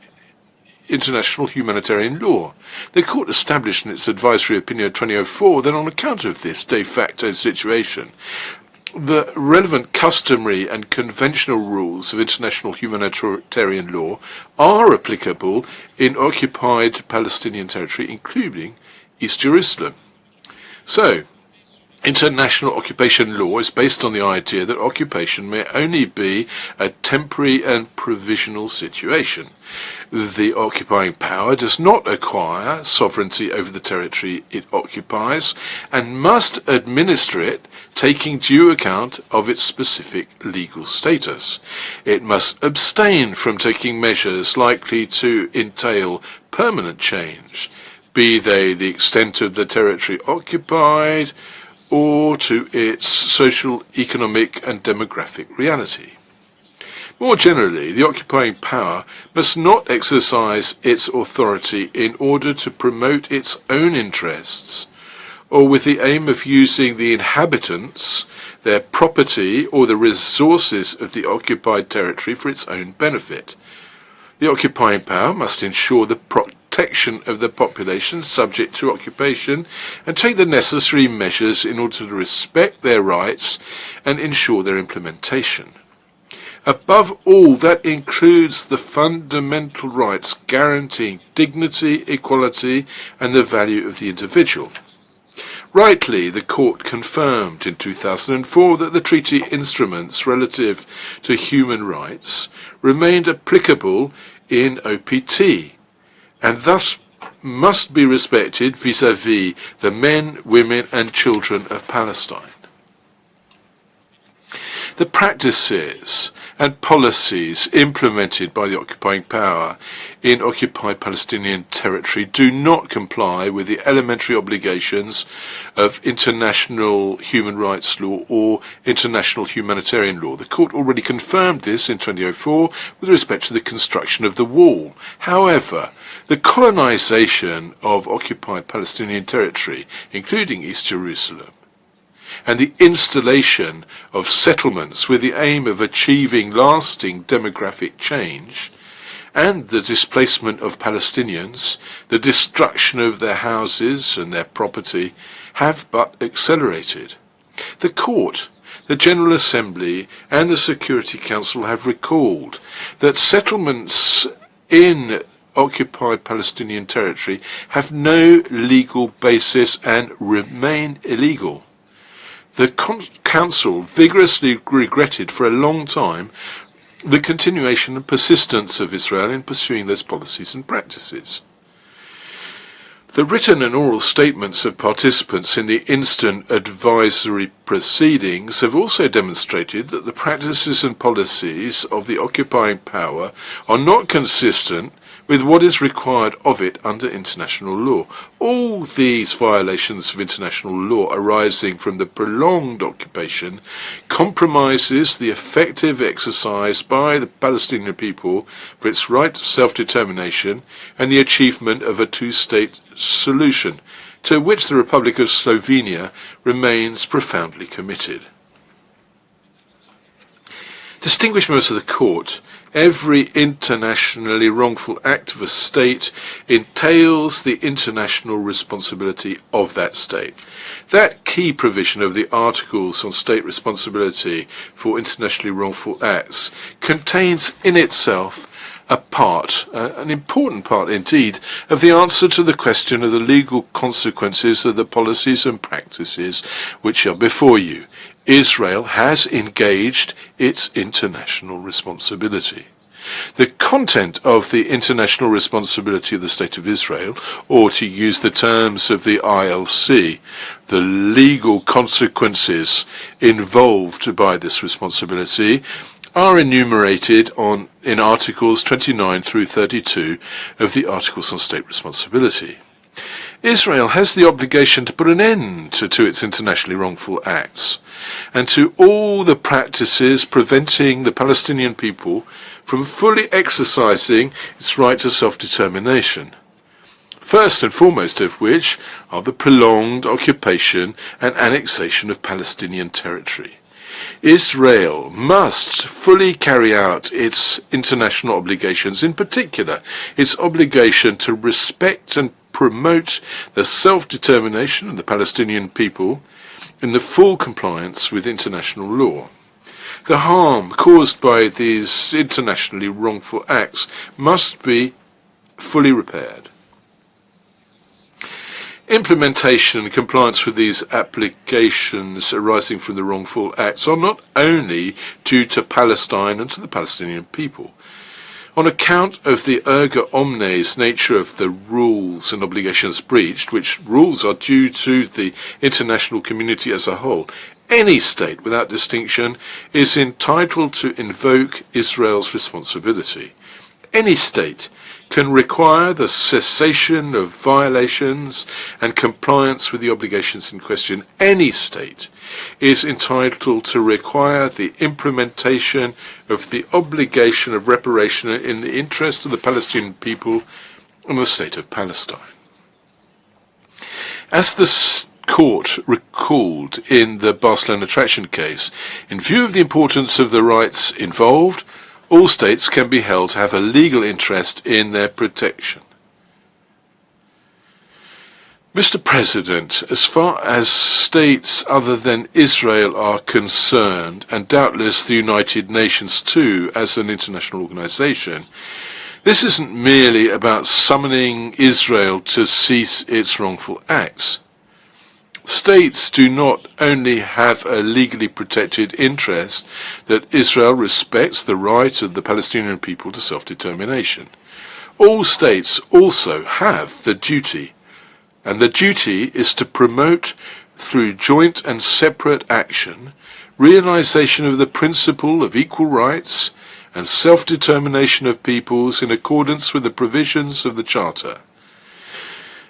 international humanitarian law. The court established in its advisory opinion of 2004 that on account of this de facto situation, the relevant customary and conventional rules of international humanitarian law are applicable in occupied Palestinian territory, including East Jerusalem. So, international occupation law is based on the idea that occupation may only be a temporary and provisional situation. The occupying power does not acquire sovereignty over the territory it occupies and must administer it taking due account of its specific legal status. It must abstain from taking measures likely to entail permanent change, be they the extent of the territory occupied or to its social, economic and demographic reality. More generally, the occupying power must not exercise its authority in order to promote its own interests, or with the aim of using the inhabitants, their property, or the resources of the occupied territory for its own benefit. The occupying power must ensure the protection of the population subject to occupation and take the necessary measures in order to respect their rights and ensure their implementation. Above all, that includes the fundamental rights guaranteeing dignity, equality, and the value of the individual. Rightly, the Court confirmed in 2004 that the treaty instruments relative to human rights remained applicable in OPT, and thus must be respected vis-à-vis the men, women, and children of Palestine. The practices and policies implemented by the occupying power in occupied Palestinian territory do not comply with the elementary obligations of international human rights law or international humanitarian law. The Court already confirmed this in 2004 with respect to the construction of the wall. However, the colonization of occupied Palestinian territory, including East Jerusalem, and the installation of settlements with the aim of achieving lasting demographic change, and the displacement of Palestinians, the destruction of their houses and their property, have but accelerated. The Court, the General Assembly, and the Security Council have recalled that settlements in occupied Palestinian territory have no legal basis and remain illegal. The Council vigorously regretted for a long time the continuation and persistence of Israel in pursuing those policies and practices. The written and oral statements of participants in the instant advisory proceedings have also demonstrated that the practices and policies of the occupying power are not consistent with what is required of it under international law. All these violations of international law arising from the prolonged occupation compromises the effective exercise by the Palestinian people for its right to self-determination and the achievement of a two-state solution, to which the Republic of Slovenia remains profoundly committed. Distinguished members of the Court, every internationally wrongful act of a state entails the international responsibility of that state. That key provision of the Articles on State Responsibility for Internationally Wrongful Acts contains in itself a part, an important part indeed, of the answer to the question of the legal consequences of the policies and practices which are before you. Israel has engaged its international responsibility. The content of the international responsibility of the State of Israel, or to use the terms of the ILC, the legal consequences involved by this responsibility, are enumerated in Articles 29 through 32 of the Articles on State Responsibility. Israel has the obligation to put an end to its internationally wrongful acts and to all the practices preventing the Palestinian people from fully exercising its right to self-determination. First and foremost of which are the prolonged occupation and annexation of Palestinian territory. Israel must fully carry out its international obligations, in particular its obligation to respect and promote the self-determination of the Palestinian people in the full compliance with international law. The harm caused by these internationally wrongful acts must be fully repaired. Implementation and compliance with these applications arising from the wrongful acts are not only due to Palestine and to the Palestinian people. On account of the erga omnes nature of the rules and obligations breached, which rules are due to the international community as a whole, any state without distinction is entitled to invoke Israel's responsibility. Any state can require the cessation of violations and compliance with the obligations in question. Any state is entitled to require the implementation of the obligation of reparation in the interest of the Palestinian people and the state of Palestine. As the Court recalled in the Barcelona Traction case, in view of the importance of the rights involved, all states can be held to have a legal interest in their protection. Mr. President, as far as states other than Israel are concerned, and doubtless the United Nations too, as an international organization, this isn't merely about summoning Israel to cease its wrongful acts. States do not only have a legally protected interest that Israel respects the right of the Palestinian people to self-determination. All states also have the duty, and the duty is to promote, through joint and separate action, realization of the principle of equal rights and self-determination of peoples in accordance with the provisions of the Charter,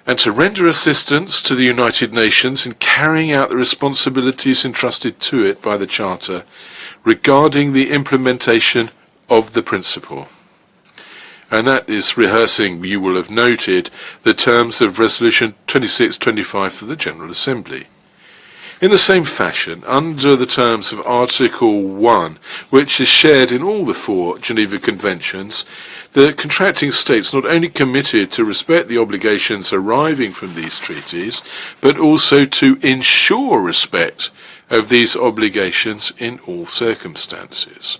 and to render assistance to the United Nations in carrying out the responsibilities entrusted to it by the Charter regarding the implementation of the principle. And that is rehearsing, you will have noted, the terms of Resolution 2625 for the General Assembly. In the same fashion, under the terms of Article 1, which is shared in all the 4 Geneva Conventions, the contracting states not only committed to respect the obligations arising from these treaties, but also to ensure respect of these obligations in all circumstances.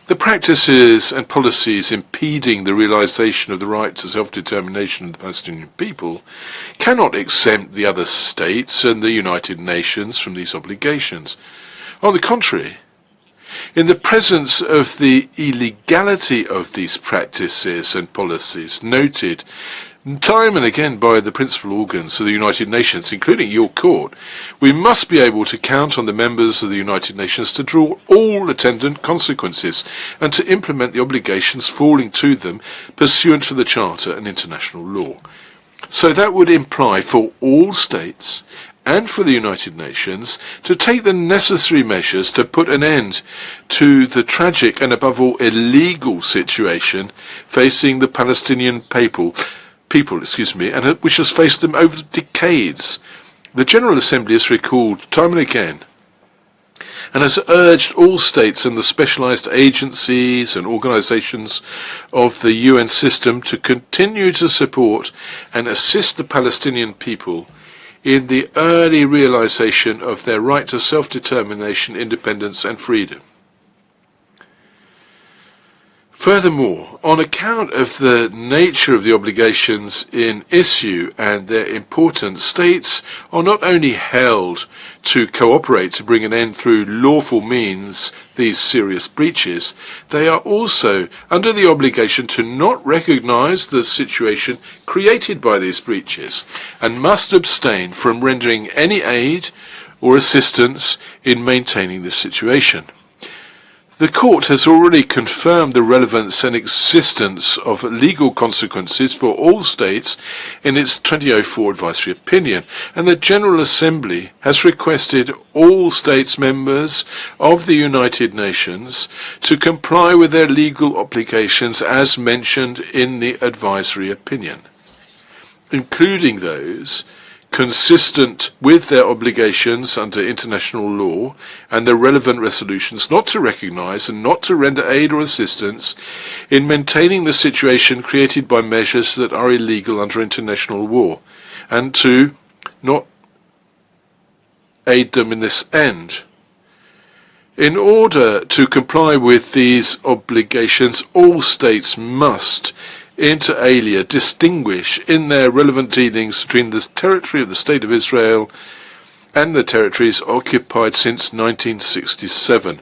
The practices and policies impeding the realization of the right to self-determination of the Palestinian people cannot exempt the other states and the United Nations from these obligations. On the contrary, in the presence of the illegality of these practices and policies noted time and again by the principal organs of the United Nations, including your court, we must be able to count on the members of the United Nations to draw all attendant consequences and to implement the obligations falling to them pursuant to the Charter and international law. So that would imply for all states and for the United Nations to take the necessary measures to put an end to the tragic and above all illegal situation facing the Palestinian people, and which has faced them over decades. The General Assembly has recalled time and again and has urged all states and the specialized agencies and organizations of the UN system to continue to support and assist the Palestinian people in the early realization of their right to self-determination, independence and freedom. Furthermore, on account of the nature of the obligations in issue and their importance, states are not only held to cooperate to bring an end through lawful means these serious breaches, they are also under the obligation to not recognize the situation created by these breaches and must abstain from rendering any aid or assistance in maintaining the situation. The Court has already confirmed the relevance and existence of legal consequences for all states in its 2004 advisory opinion, and the General Assembly has requested all states members of the United Nations to comply with their legal obligations as mentioned in the advisory opinion, including those consistent with their obligations under international law and the relevant resolutions not to recognize and not to render aid or assistance in maintaining the situation created by measures that are illegal under international law, and to not aid them in this end. In order to comply with these obligations, all states must inter alia distinguish in their relevant dealings between the territory of the State of Israel and the territories occupied since 1967.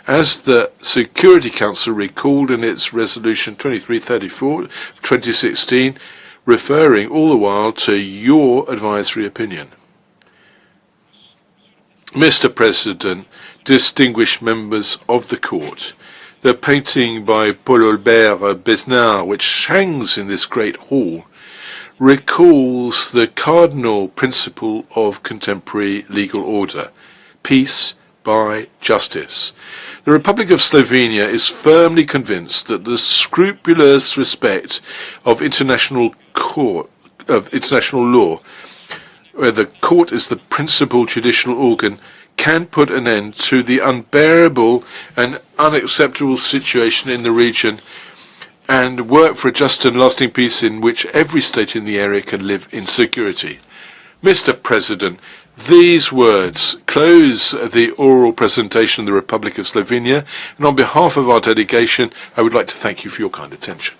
As the Security Council recalled in its Resolution 2334 of 2016, referring all the while to your advisory opinion. Mr. President, distinguished members of the Court, the painting by Paul Albert Besnard, which hangs in this great hall, recalls the cardinal principle of contemporary legal order: peace by justice. The Republic of Slovenia is firmly convinced that the scrupulous respect of international law, where the court is the principal judicial organ, can put an end to the unbearable and unacceptable situation in the region and work for a just and lasting peace in which every state in the area can live in security. Mr. President, these words close the oral presentation of the Republic of Slovenia, and on behalf of our delegation, I would like to thank you for your kind attention.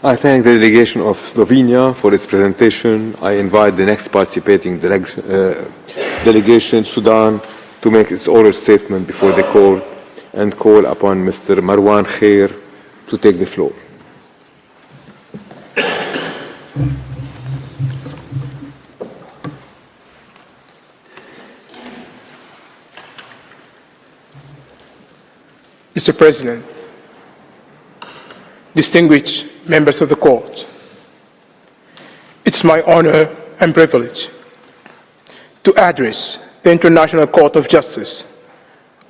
I thank the delegation of Slovenia for its presentation. I invite the next participating delegation, Sudan, to make its oral statement before the court and call upon Mr. Marwan Khair to take the floor. Mr. President, distinguished members of the court, it's my honor and privilege to address the International Court of Justice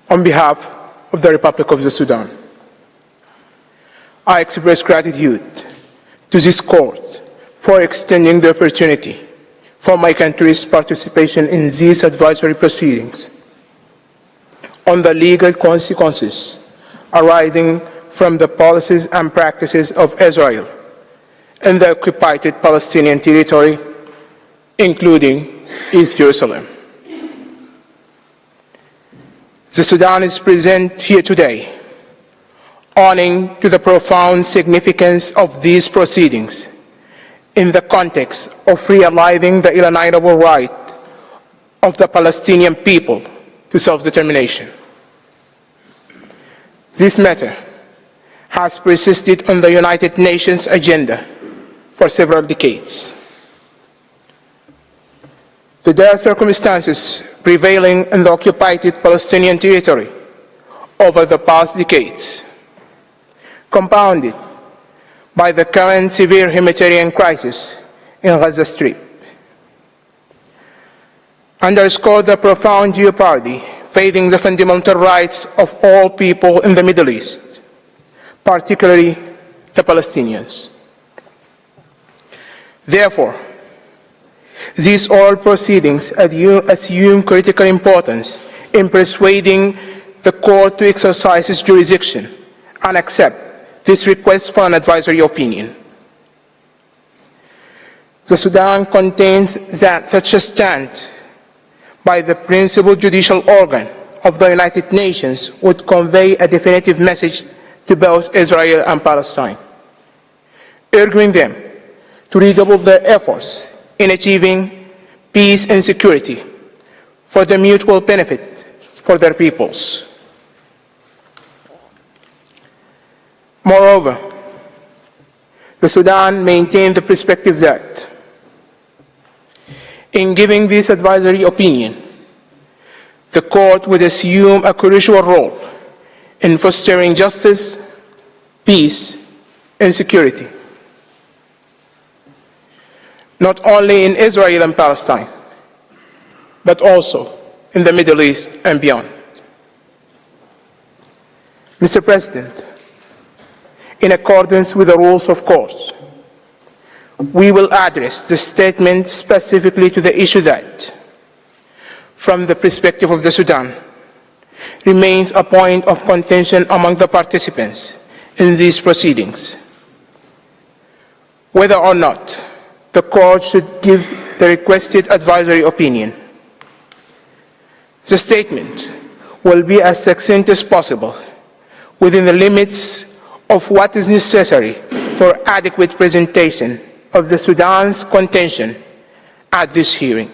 on behalf of the Republic of the Sudan. I express gratitude to this court for extending the opportunity for my country's participation in these advisory proceedings on the legal consequences arising from the policies and practices of Israel in the occupied Palestinian territory, including East Jerusalem. The Sudan is present here today, owing to the profound significance of these proceedings in the context of realizing the inalienable right of the Palestinian people to self-determination. This matter has persisted on the United Nations agenda for several decades. The dire circumstances prevailing in the occupied Palestinian territory over the past decades, compounded by the current severe humanitarian crisis in Gaza Strip, underscore the profound jeopardy facing the fundamental rights of all people in the Middle East, particularly the Palestinians. Therefore, these oral proceedings assume critical importance in persuading the court to exercise its jurisdiction and accept this request for an advisory opinion. The Sudan contains that such a stand by the principal judicial organ of the United Nations would convey a definitive message to both Israel and Palestine, urging them to redouble their efforts in achieving peace and security for the mutual benefit for their peoples. Moreover, the Sudan maintained the perspective that in giving this advisory opinion, the court would assume a crucial role in fostering justice, peace, and security, not only in Israel and Palestine, but also in the Middle East and beyond. Mr. President, in accordance with the rules of court, we will address the statement specifically to the issue that, from the perspective of the Sudan, remains a point of contention among the participants in these proceedings, whether or not the court should give the requested advisory opinion. The statement will be as succinct as possible within the limits of what is necessary for adequate presentation of the Sudan's contention at this hearing.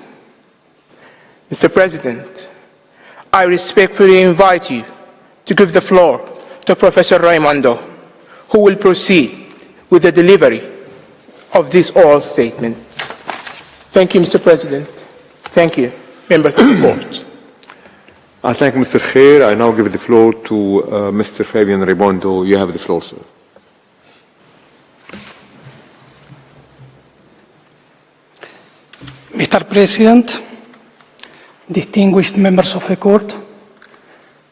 Mr. President, I respectfully invite you to give the floor to Professor Raimondo, who will proceed with the delivery of this oral statement. Thank you, Mr. President. Thank you, members of the court. I thank Mr. Khair. I now give the floor to Mr. Fabian Raimondo. You have the floor, sir. Mr. President, distinguished members of the court,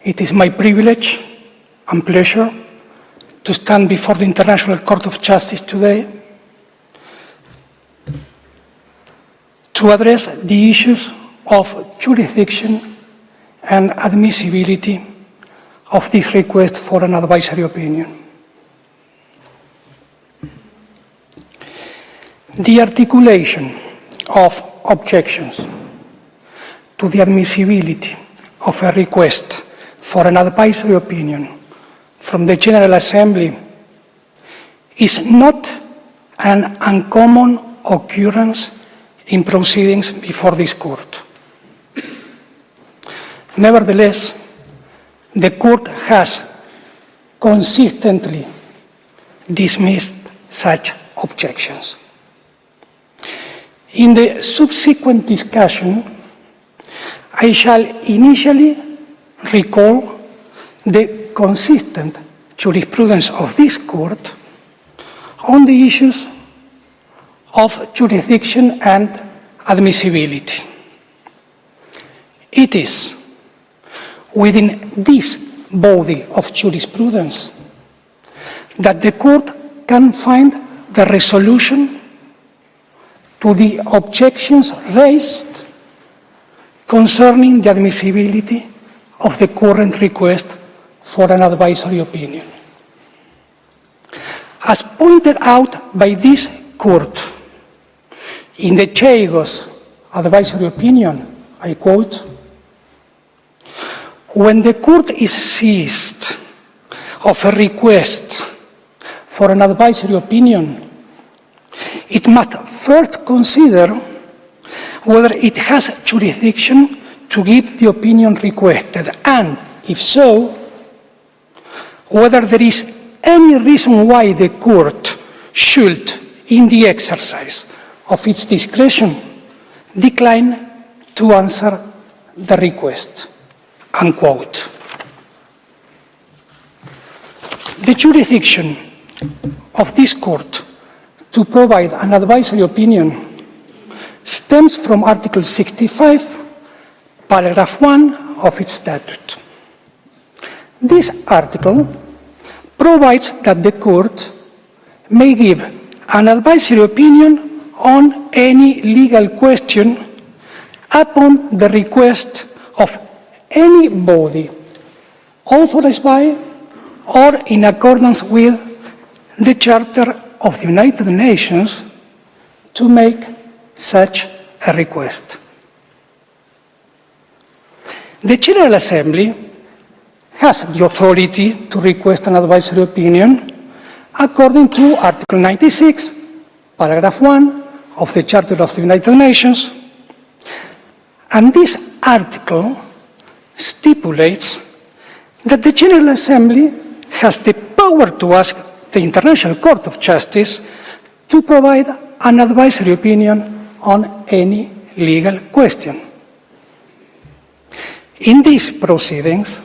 it is my privilege and pleasure to stand before the International Court of Justice today to address the issues of jurisdiction and admissibility of this request for an advisory opinion. The articulation of objections to the admissibility of a request for an advisory opinion from the General Assembly is not an uncommon occurrence in proceedings before this court. Nevertheless, the court has consistently dismissed such objections. In the subsequent discussion, I shall initially recall the consistent jurisprudence of this court on the issues of jurisdiction and admissibility. It is within this body of jurisprudence that the court can find the resolution to the objections raised concerning the admissibility of the current request for an advisory opinion. As pointed out by this court in the Chagos advisory opinion, I quote, "When the court is seized of a request for an advisory opinion, it must first consider whether it has jurisdiction to give the opinion requested, and, if so, whether there is any reason why the court should, in the exercise of its discretion, decline to answer the request." Unquote. The jurisdiction of this court to provide an advisory opinion stems from Article 65, paragraph 1 of its statute. This article provides that the court may give an advisory opinion on any legal question upon the request of any body authorized by or in accordance with the Charter of the United Nations to make such a request. The General Assembly has the authority to request an advisory opinion according to Article 96, paragraph 1 of the Charter of the United Nations, and this article stipulates that the General Assembly has the power to ask the International Court of Justice to provide an advisory opinion on any legal question. In these proceedings,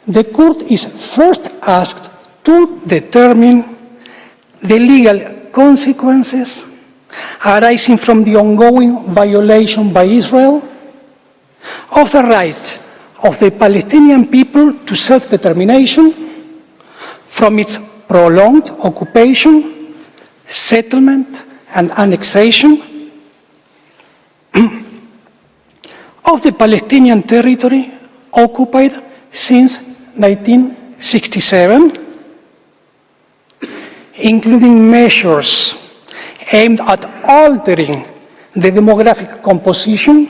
the court is first asked to determine the legal consequences arising from the ongoing violation by Israel of the right of the Palestinian people to self-determination from its prolonged occupation, settlement, and annexation of the Palestinian territory occupied since 1967, including measures aimed at altering the demographic composition,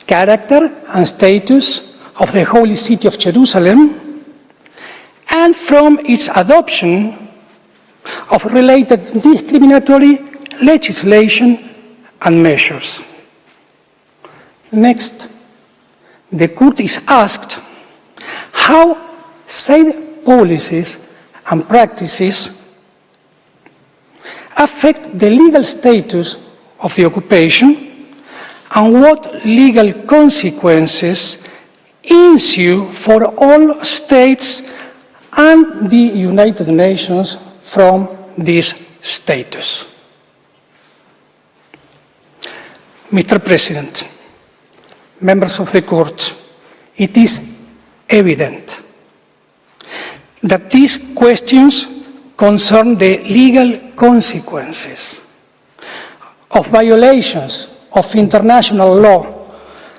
character, and status of the Holy City of Jerusalem, and from its adoption of related discriminatory legislation and measures. Next, the court is asked how said policies and practices affect the legal status of the occupation and what legal consequences ensue for all states and the United Nations from this status. Mr. President, members of the court, it is evident that these questions concern the legal consequences of violations of international law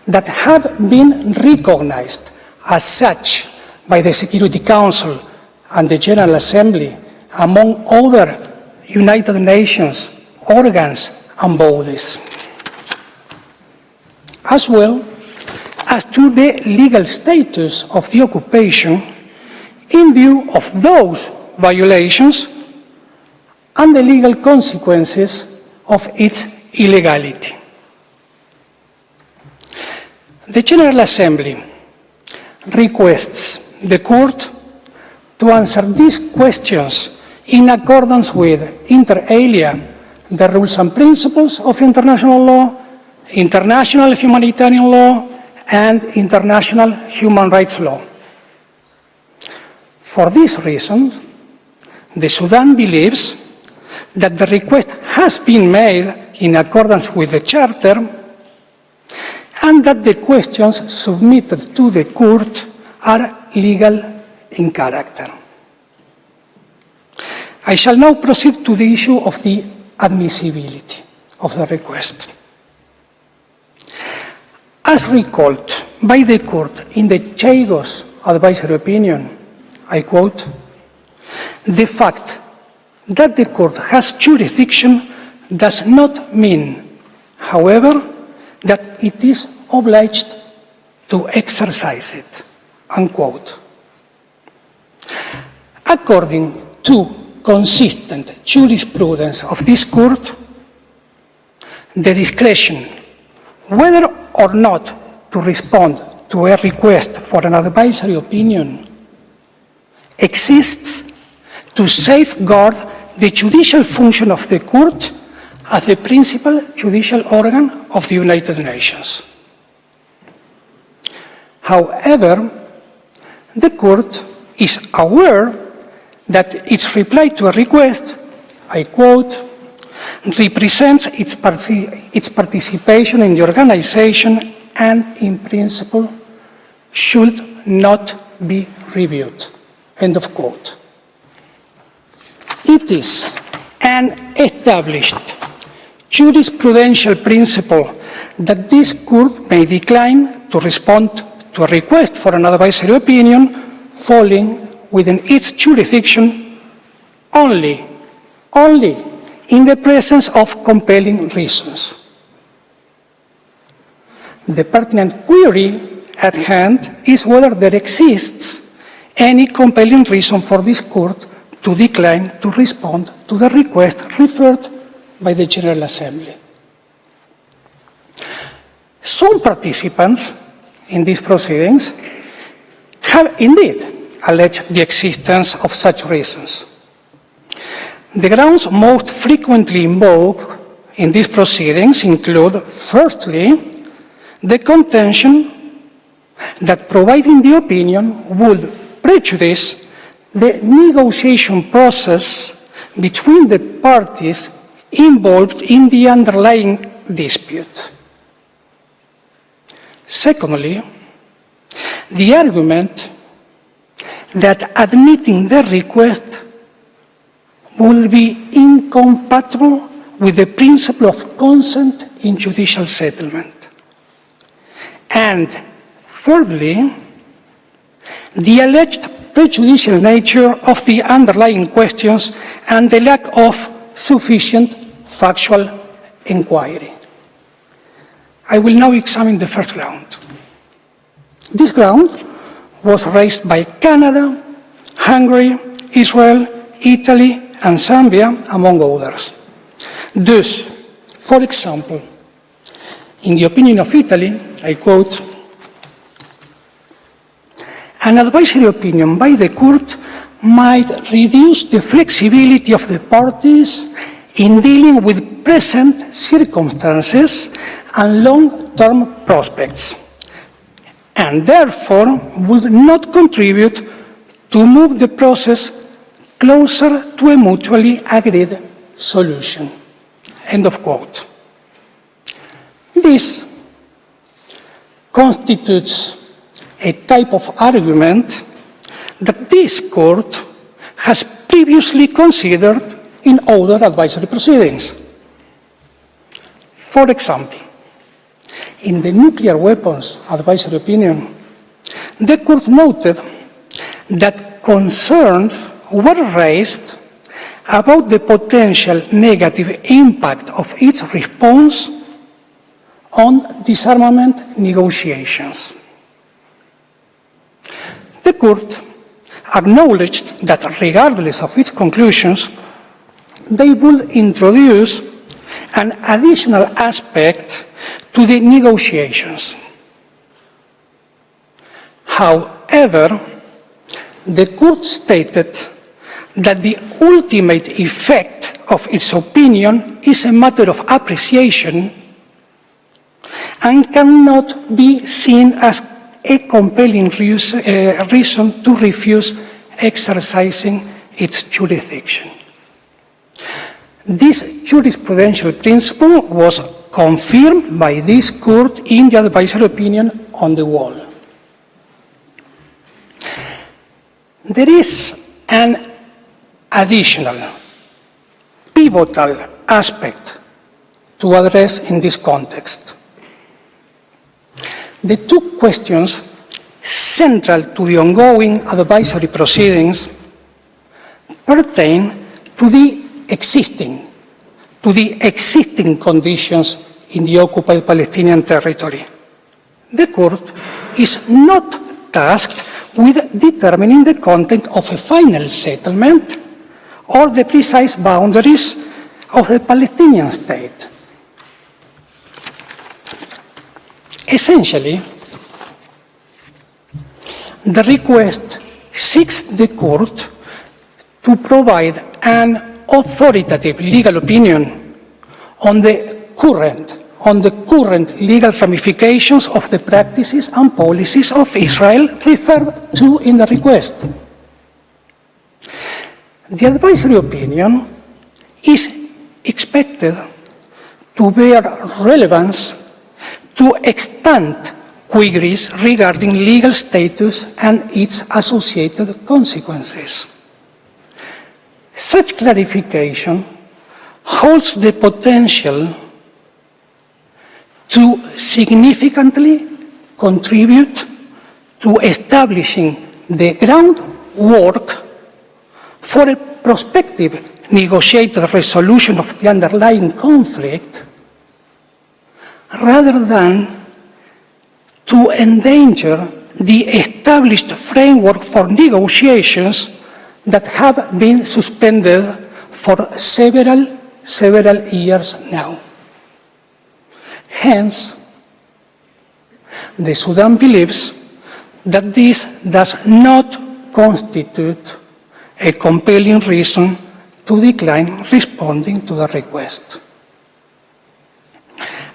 that have been recognized as such by the Security Council and the General Assembly, among other United Nations organs and bodies, as well as to the legal status of the occupation in view of those violations and the legal consequences of its illegality. The General Assembly requests the Court to answer these questions in accordance with, inter alia, the rules and principles of international law, international humanitarian law, and international human rights law. For these reasons, the Sudan believes that the request has been made in accordance with the Charter and that the questions submitted to the Court are legal in character. I shall now proceed to the issue of the admissibility of the request. As recalled by the Court in the Chagos advisory opinion, I quote, "The fact that the Court has jurisdiction does not mean, however, that it is obliged to exercise it," unquote. According to consistent jurisprudence of this Court, the discretion whether or not to respond to a request for an advisory opinion exists to safeguard the judicial function of the Court as the principal judicial organ of the United Nations. However, the Court is aware that its reply to a request, I quote, represents its participation in the organization and, in principle, should not be reviewed, end of quote. It is an established jurisprudential principle that this Court may decline to respond to a request for an advisory opinion falling within its jurisdiction only in the presence of compelling reasons. The pertinent query at hand is whether there exists any compelling reason for this Court to decline to respond to the request referred by the General Assembly. Some participants in these proceedings have indeed alleged the existence of such reasons. The grounds most frequently invoked in these proceedings include, firstly, the contention that providing the opinion would prejudice the negotiation process between the parties involved in the underlying dispute. Secondly, the argument that admitting the request will be incompatible with the principle of consent in judicial settlement. And thirdly, the alleged prejudicial nature of the underlying questions and the lack of sufficient factual inquiry. I will now examine the first ground. This ground was raised by Canada, Hungary, Israel, Italy, and Zambia, among others. Thus, for example, in the opinion of Italy, I quote, "An advisory opinion by the Court might reduce the flexibility of the parties in dealing with present circumstances and long-term prospects, and therefore would not contribute to move the process closer to a mutually agreed solution," end of quote. This constitutes a type of argument that this Court has previously considered in other advisory proceedings. For example, in the nuclear weapons advisory opinion, the Court noted that concerns were raised about the potential negative impact of its response on disarmament negotiations. The Court acknowledged that regardless of its conclusions, they would introduce an additional aspect to the negotiations. However, the Court stated that the ultimate effect of its opinion is a matter of appreciation and cannot be seen as a compelling reason to refuse exercising its jurisdiction. This jurisprudential principle was confirmed by this Court in the advisory opinion on the wall. There is an additional, pivotal aspect to address in this context. The two questions central to the ongoing advisory proceedings pertain to the existing conditions in the occupied Palestinian territory. The Court is not tasked with determining the content of a final settlement or the precise boundaries of the Palestinian state. Essentially, the request seeks the Court to provide an authoritative legal opinion on the current legal ramifications of the practices and policies of Israel referred to in the request. The advisory opinion is expected to bear relevance to extant queries regarding legal status and its associated consequences. Such clarification holds the potential to significantly contribute to establishing the groundwork for a prospective negotiated resolution of the underlying conflict, rather than to endanger the established framework for negotiations that have been suspended for several years now. Hence, the Sudan believes that this does not constitute a compelling reason to decline responding to the request.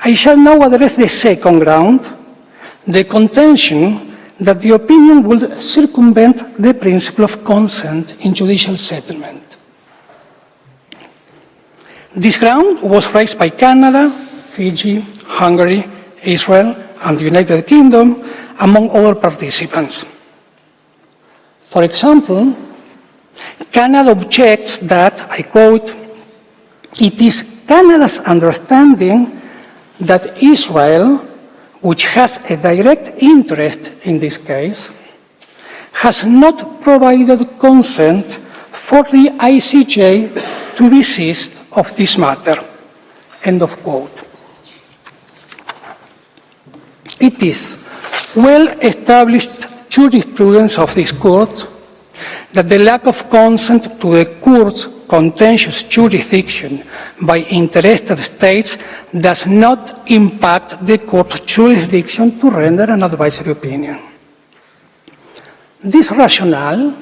I shall now address the second ground, the contention that the opinion would circumvent the principle of consent in judicial settlement. This ground was raised by Canada, Fiji, Hungary, Israel, and the United Kingdom, among other participants. For example, Canada objects that, I quote, "It is Canada's understanding that Israel, which has a direct interest in this case, has not provided consent for the ICJ to desist of this matter." End of quote. It is well-established jurisprudence of this Court that the lack of consent to the Court's contentious jurisdiction by interested states does not impact the Court's jurisdiction to render an advisory opinion. This rationale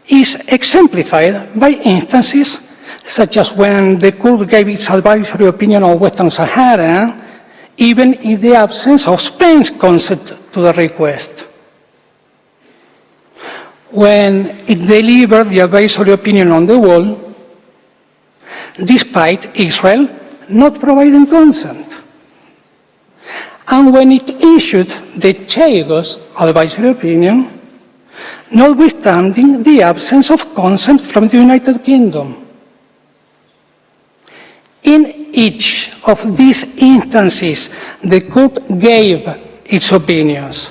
is exemplified by instances such as when the Court gave its advisory opinion on Western Sahara, even in the absence of Spain's consent to the request. When it delivered the advisory opinion on the wall, despite Israel not providing consent. And when it issued the Chagos advisory opinion, notwithstanding the absence of consent from the United Kingdom. In each of these instances, the Court gave its opinions,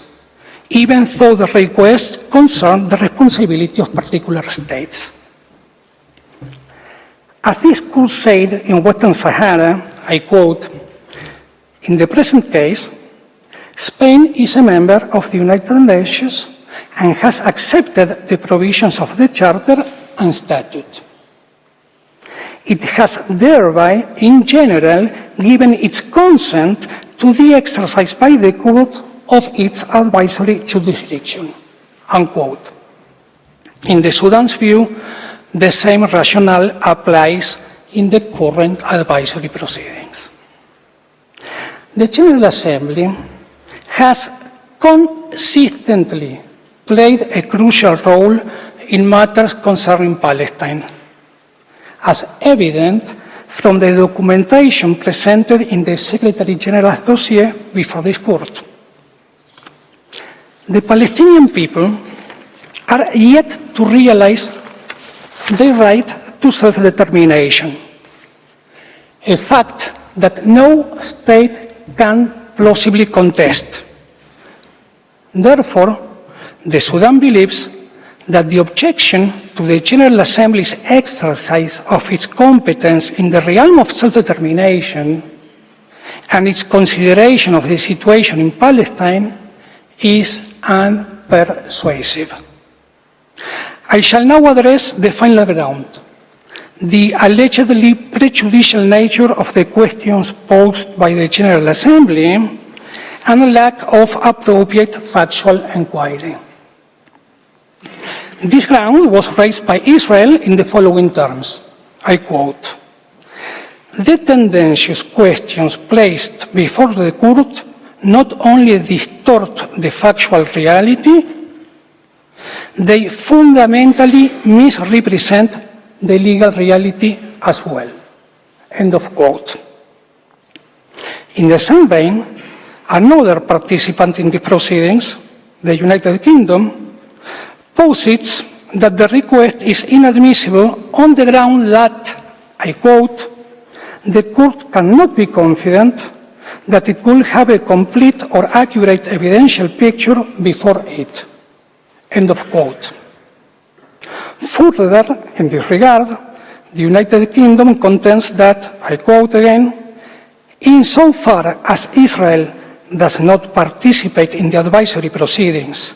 even though the request concerned the responsibility of particular states. As this court said in Western Sahara, I quote, "In the present case, Spain is a member of the United Nations and has accepted the provisions of the Charter and Statute. It has thereby, in general, given its consent to the exercise by the court of its advisory jurisdiction," unquote. In the Sudan's view, the same rationale applies in the current advisory proceedings. The General Assembly has consistently played a crucial role in matters concerning Palestine, as evident from the documentation presented in the Secretary General's dossier before this court. The Palestinian people are yet to realize their right to self-determination, a fact that no state can plausibly contest. Therefore, the Sudan believes that the objection to the General Assembly's exercise of its competence in the realm of self-determination and its consideration of the situation in Palestine is unpersuasive. I shall now address the final ground, the allegedly prejudicial nature of the questions posed by the General Assembly and lack of appropriate factual inquiry. This ground was raised by Israel in the following terms, I quote, "The tendentious questions placed before the court not only distort the factual reality, they fundamentally misrepresent the legal reality as well," end of quote. In the same vein, another participant in the proceedings, the United Kingdom, posits that the request is inadmissible on the ground that, I quote, "the court cannot be confident that it will have a complete or accurate evidential picture before it," end of quote. Further, in this regard, the United Kingdom contends that, I quote again, "insofar as Israel does not participate in the advisory proceedings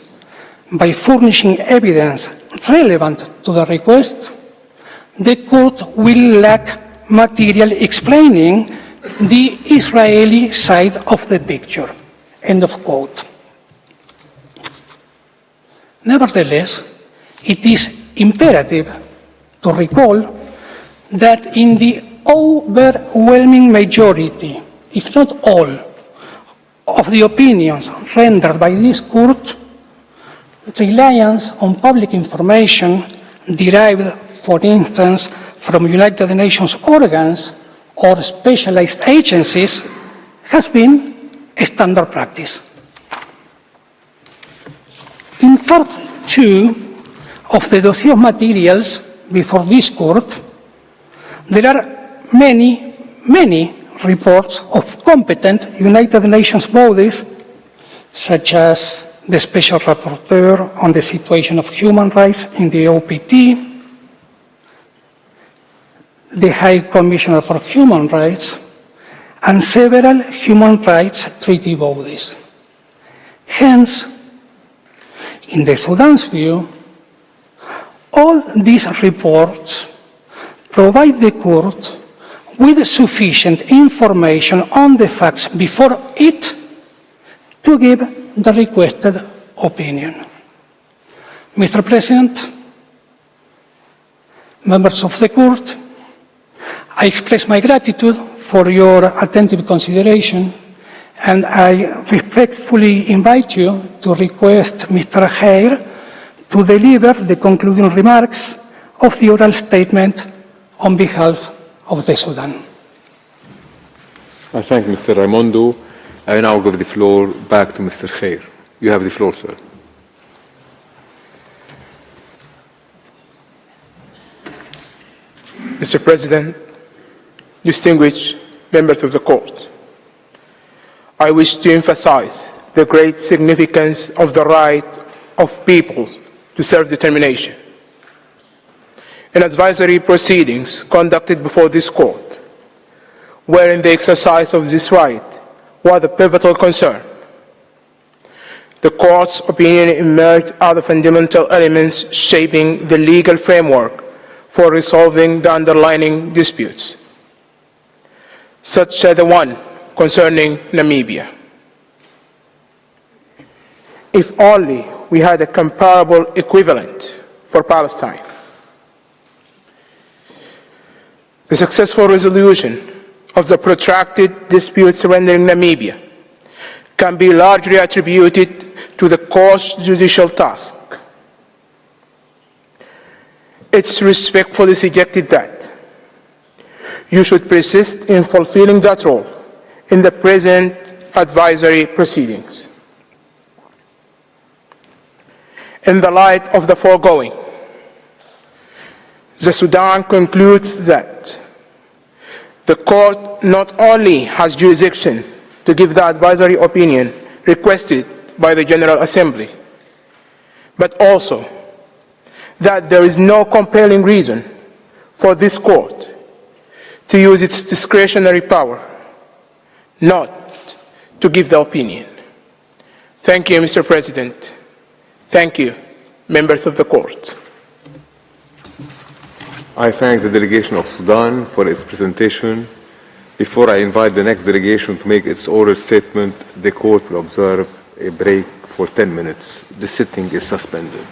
by furnishing evidence relevant to the request, the court will lack material explaining the Israeli side of the picture," end of quote. Nevertheless, it is imperative to recall that in the overwhelming majority, if not all, of the opinions rendered by this court, reliance on public information derived, for instance, from United Nations organs or specialized agencies has been a standard practice. In Part 2 of the dossier of materials before this court, there are many reports of competent United Nations bodies, such as the Special Rapporteur on the Situation of Human Rights in the OPT, the High Commissioner for Human Rights, and several human rights treaty bodies. Hence, in the Sudan's view, all these reports provide the court with sufficient information on the facts before it to give the requested opinion. Mr. President, members of the court, I express my gratitude for your attentive consideration, and I respectfully invite you to request Mr. Khair to deliver the concluding remarks of the oral statement on behalf of the Sudan. I thank Mr. Raimondo. I now give the floor back to Mr. Khair. You have the floor, sir. Mr. President, distinguished members of the court, I wish to emphasize the great significance of the right of peoples to self-determination. in advisory proceedings conducted before this court, wherein the exercise of this right was a pivotal concern. The court's opinion emerged out of fundamental elements shaping the legal framework for resolving the underlying disputes, such as the one concerning Namibia. If only we had a comparable equivalent for Palestine. The successful resolution of the protracted dispute surrounding Namibia can be largely attributed to the court's judicial task. It's respectfully suggested that you should persist in fulfilling that role in the present advisory proceedings. In the light of the foregoing, the Sudan concludes that the court not only has jurisdiction to give the advisory opinion requested by the General Assembly, but also that there is no compelling reason for this court to use its discretionary power not to give the opinion. Thank you, Mr. President. Thank you, members of the court. I thank the delegation of Sudan for its presentation. Before I invite the next delegation to make its oral statement, the court will observe a break for 10 minutes. The sitting is suspended.